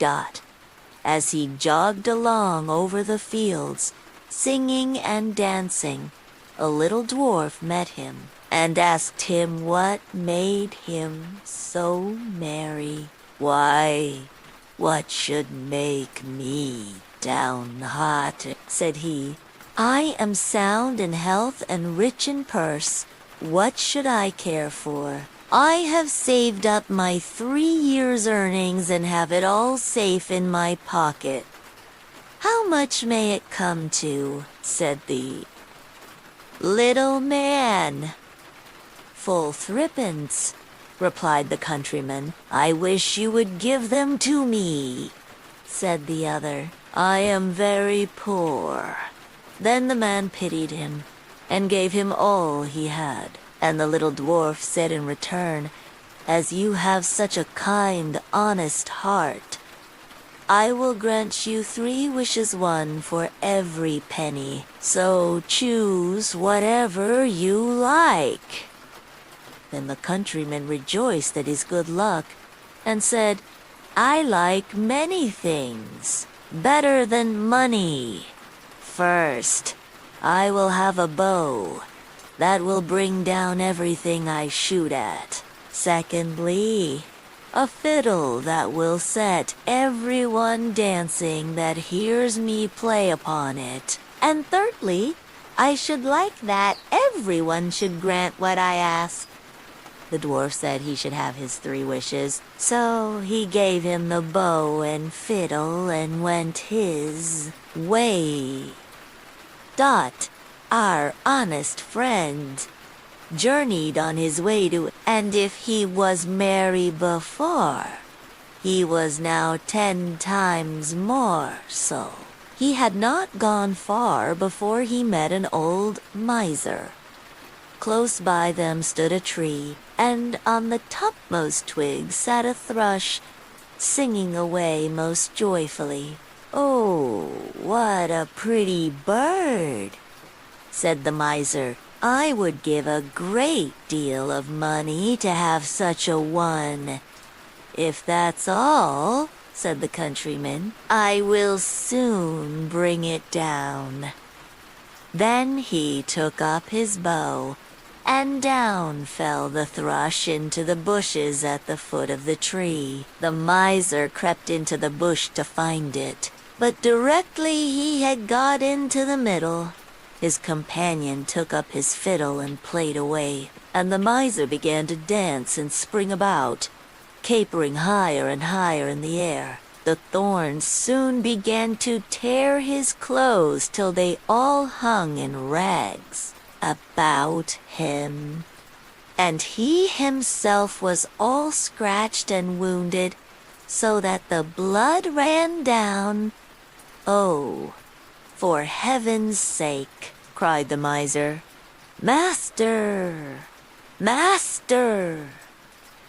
A: As he jogged along over the fields, singing and dancing, a little dwarf met him and asked him what made him so merry. "Why, what should make me downhearted?" said he. "I am sound in health and rich in purse. What should I care for? I have saved up my 3 years' earnings and have it all safe in my pocket. How much may it come to?" said the little man. "Full 3, replied the countryman. "I wish you would give them to me," said the other. "I am very poor." Then the man pitied him, and gave him all he had. And the little dwarf said in return, "As you have such a kind, honest heart, I will grant you 3 wishes, 1 for every penny. So choose whatever you like." Then the countryman rejoiced at his good luck, and said, "I like many things better than money. First, I will have a bow that will bring down everything I shoot at. Secondly, a fiddle that will set everyone dancing that hears me play upon it. And thirdly, I should like that everyone should grant what I ask." The dwarf said he should have his 3 wishes, so he gave him the bow and fiddle and went his way. Dot, our honest friend, journeyed on his way to, and if he was merry before, he was now 10 times more so. He had not gone far before he met an old miser. Close by them stood a tree, and on the topmost twig sat a thrush, singing away most joyfully. "Oh, what a pretty bird," said the miser. "I would give a great deal of money to have such a one." "If that's all," said the countryman, "I will soon bring it down." Then he took up his bow, and down fell the thrush into the bushes at the foot of the tree. The miser crept into the bush to find it, but directly he had got into the middle, his companion took up his fiddle and played away, and the miser began to dance and spring about, capering higher and higher in the air. The thorns soon began to tear his clothes till they all hung in rags about him, and he himself was all scratched and wounded, so that the blood ran down. "Oh, for heaven's sake," cried the miser, "Master, master,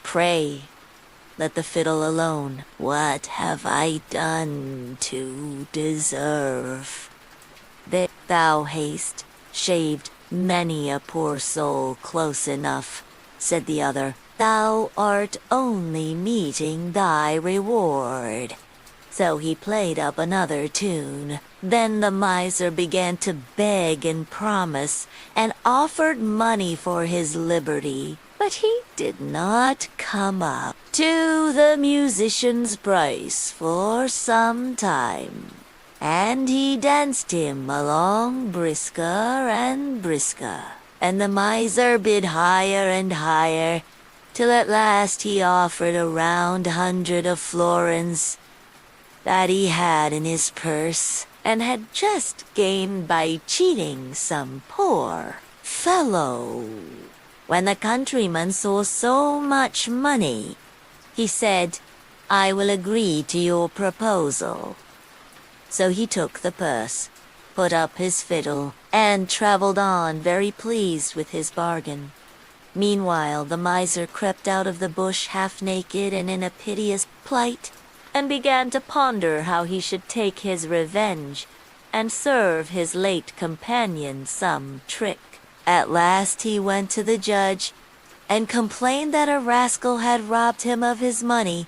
A: pray let the fiddle alone. What have I done to deserve that thou hast shaved many a poor soul close enough?" said the other. "Thou art only meeting thy reward." So he played up another tune. Then the miser began to beg and promise, and offered money for his liberty. But he did not come up to the musician's price for some time, and he danced him along brisker and brisker, and the miser bid higher and higher, till at last he offered a round 100 of florins that he had in his purse, and had just gained by cheating some poor fellow. When the countryman saw so much money, he said, "I will agree to your proposal." So he took the purse, put up his fiddle, and travelled on very pleased with his bargain. Meanwhile the miser crept out of the bush half naked and in a piteous plight, and began to ponder how he should take his revenge, and serve his late companion some trick. At last he went to the judge, and complained that a rascal had robbed him of his money,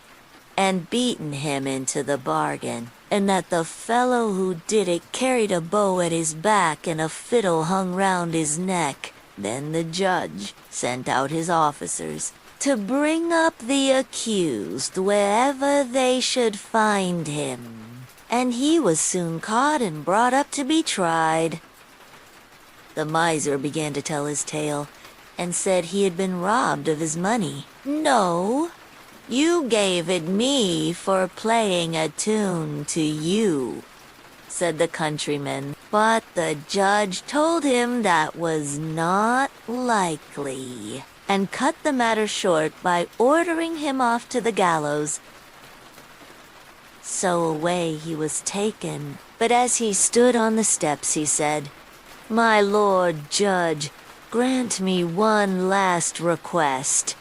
A: and beaten him into the bargain, and that the fellow who did it carried a bow at his back and a fiddle hung round his neck. Then the judge sent out his officers to bring up the accused wherever they should find him, and he was soon caught and brought up to be tried. The miser began to tell his tale, and said he had been robbed of his money. "No, you gave it me for playing a tune to you," said the countryman. But the judge told him that was not likely, and cut the matter short by ordering him off to the gallows. So away he was taken, but as he stood on the steps he said, "My lord judge, grant me one last request."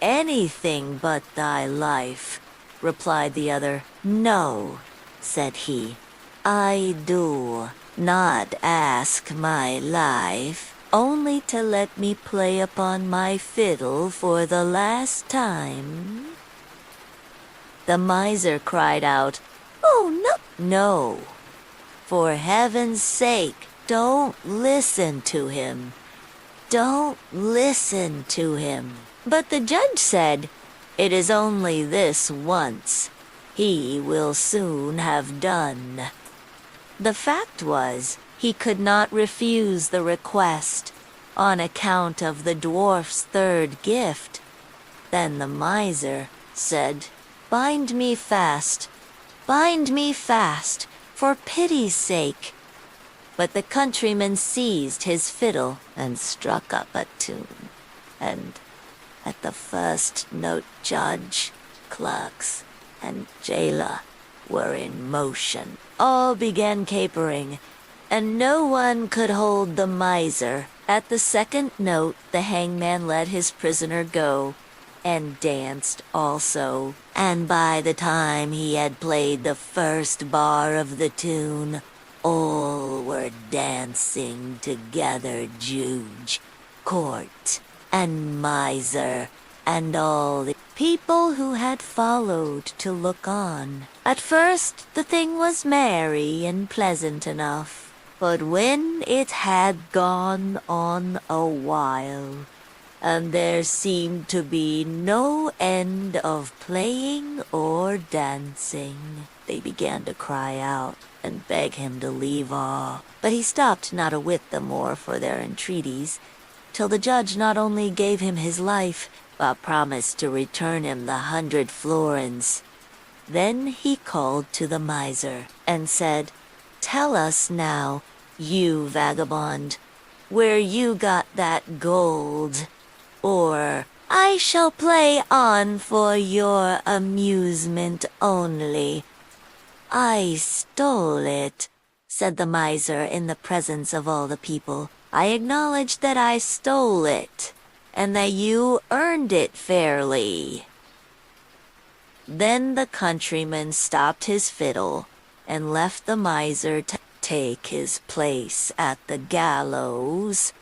A: "Anything but thy life," replied the other. "No," said he, "I do not ask my life, only to let me play upon my fiddle for the last time." The miser cried out, "Oh, no, no, for heaven's sake, don't listen to him. Don't listen to him." But the judge said, "It is only this once. He will soon have done." The fact was, he could not refuse the request on account of the dwarf's third gift. Then the miser said, "Bind me fast, for pity's sake." But the countryman seized his fiddle and struck up a tune, and at the first note judge, clerks, and jailer were in motion. All began capering, and no one could hold the miser. At the second note, the hangman let his prisoner go, and danced also. And by the time he had played the first bar of the tune, all were dancing together, Juge, court, and miser, and all the people who had followed to look on. At first the thing was merry and pleasant enough, but when it had gone on a while, and there seemed to be no end of playing or dancing, they began to cry out and beg him to leave all. But he stopped not a whit the more for their entreaties, till the judge not only gave him his life, but promised to return him the 100 florins. Then he called to the miser, and said, "Tell us now, you vagabond, where you got that gold, or I shall play on for your amusement only." "I stole it," said the miser in the presence of all the people. "I acknowledge that I stole it, and that you earned it fairly." Then the countryman stopped his fiddle and left the miser to take his place at the gallows.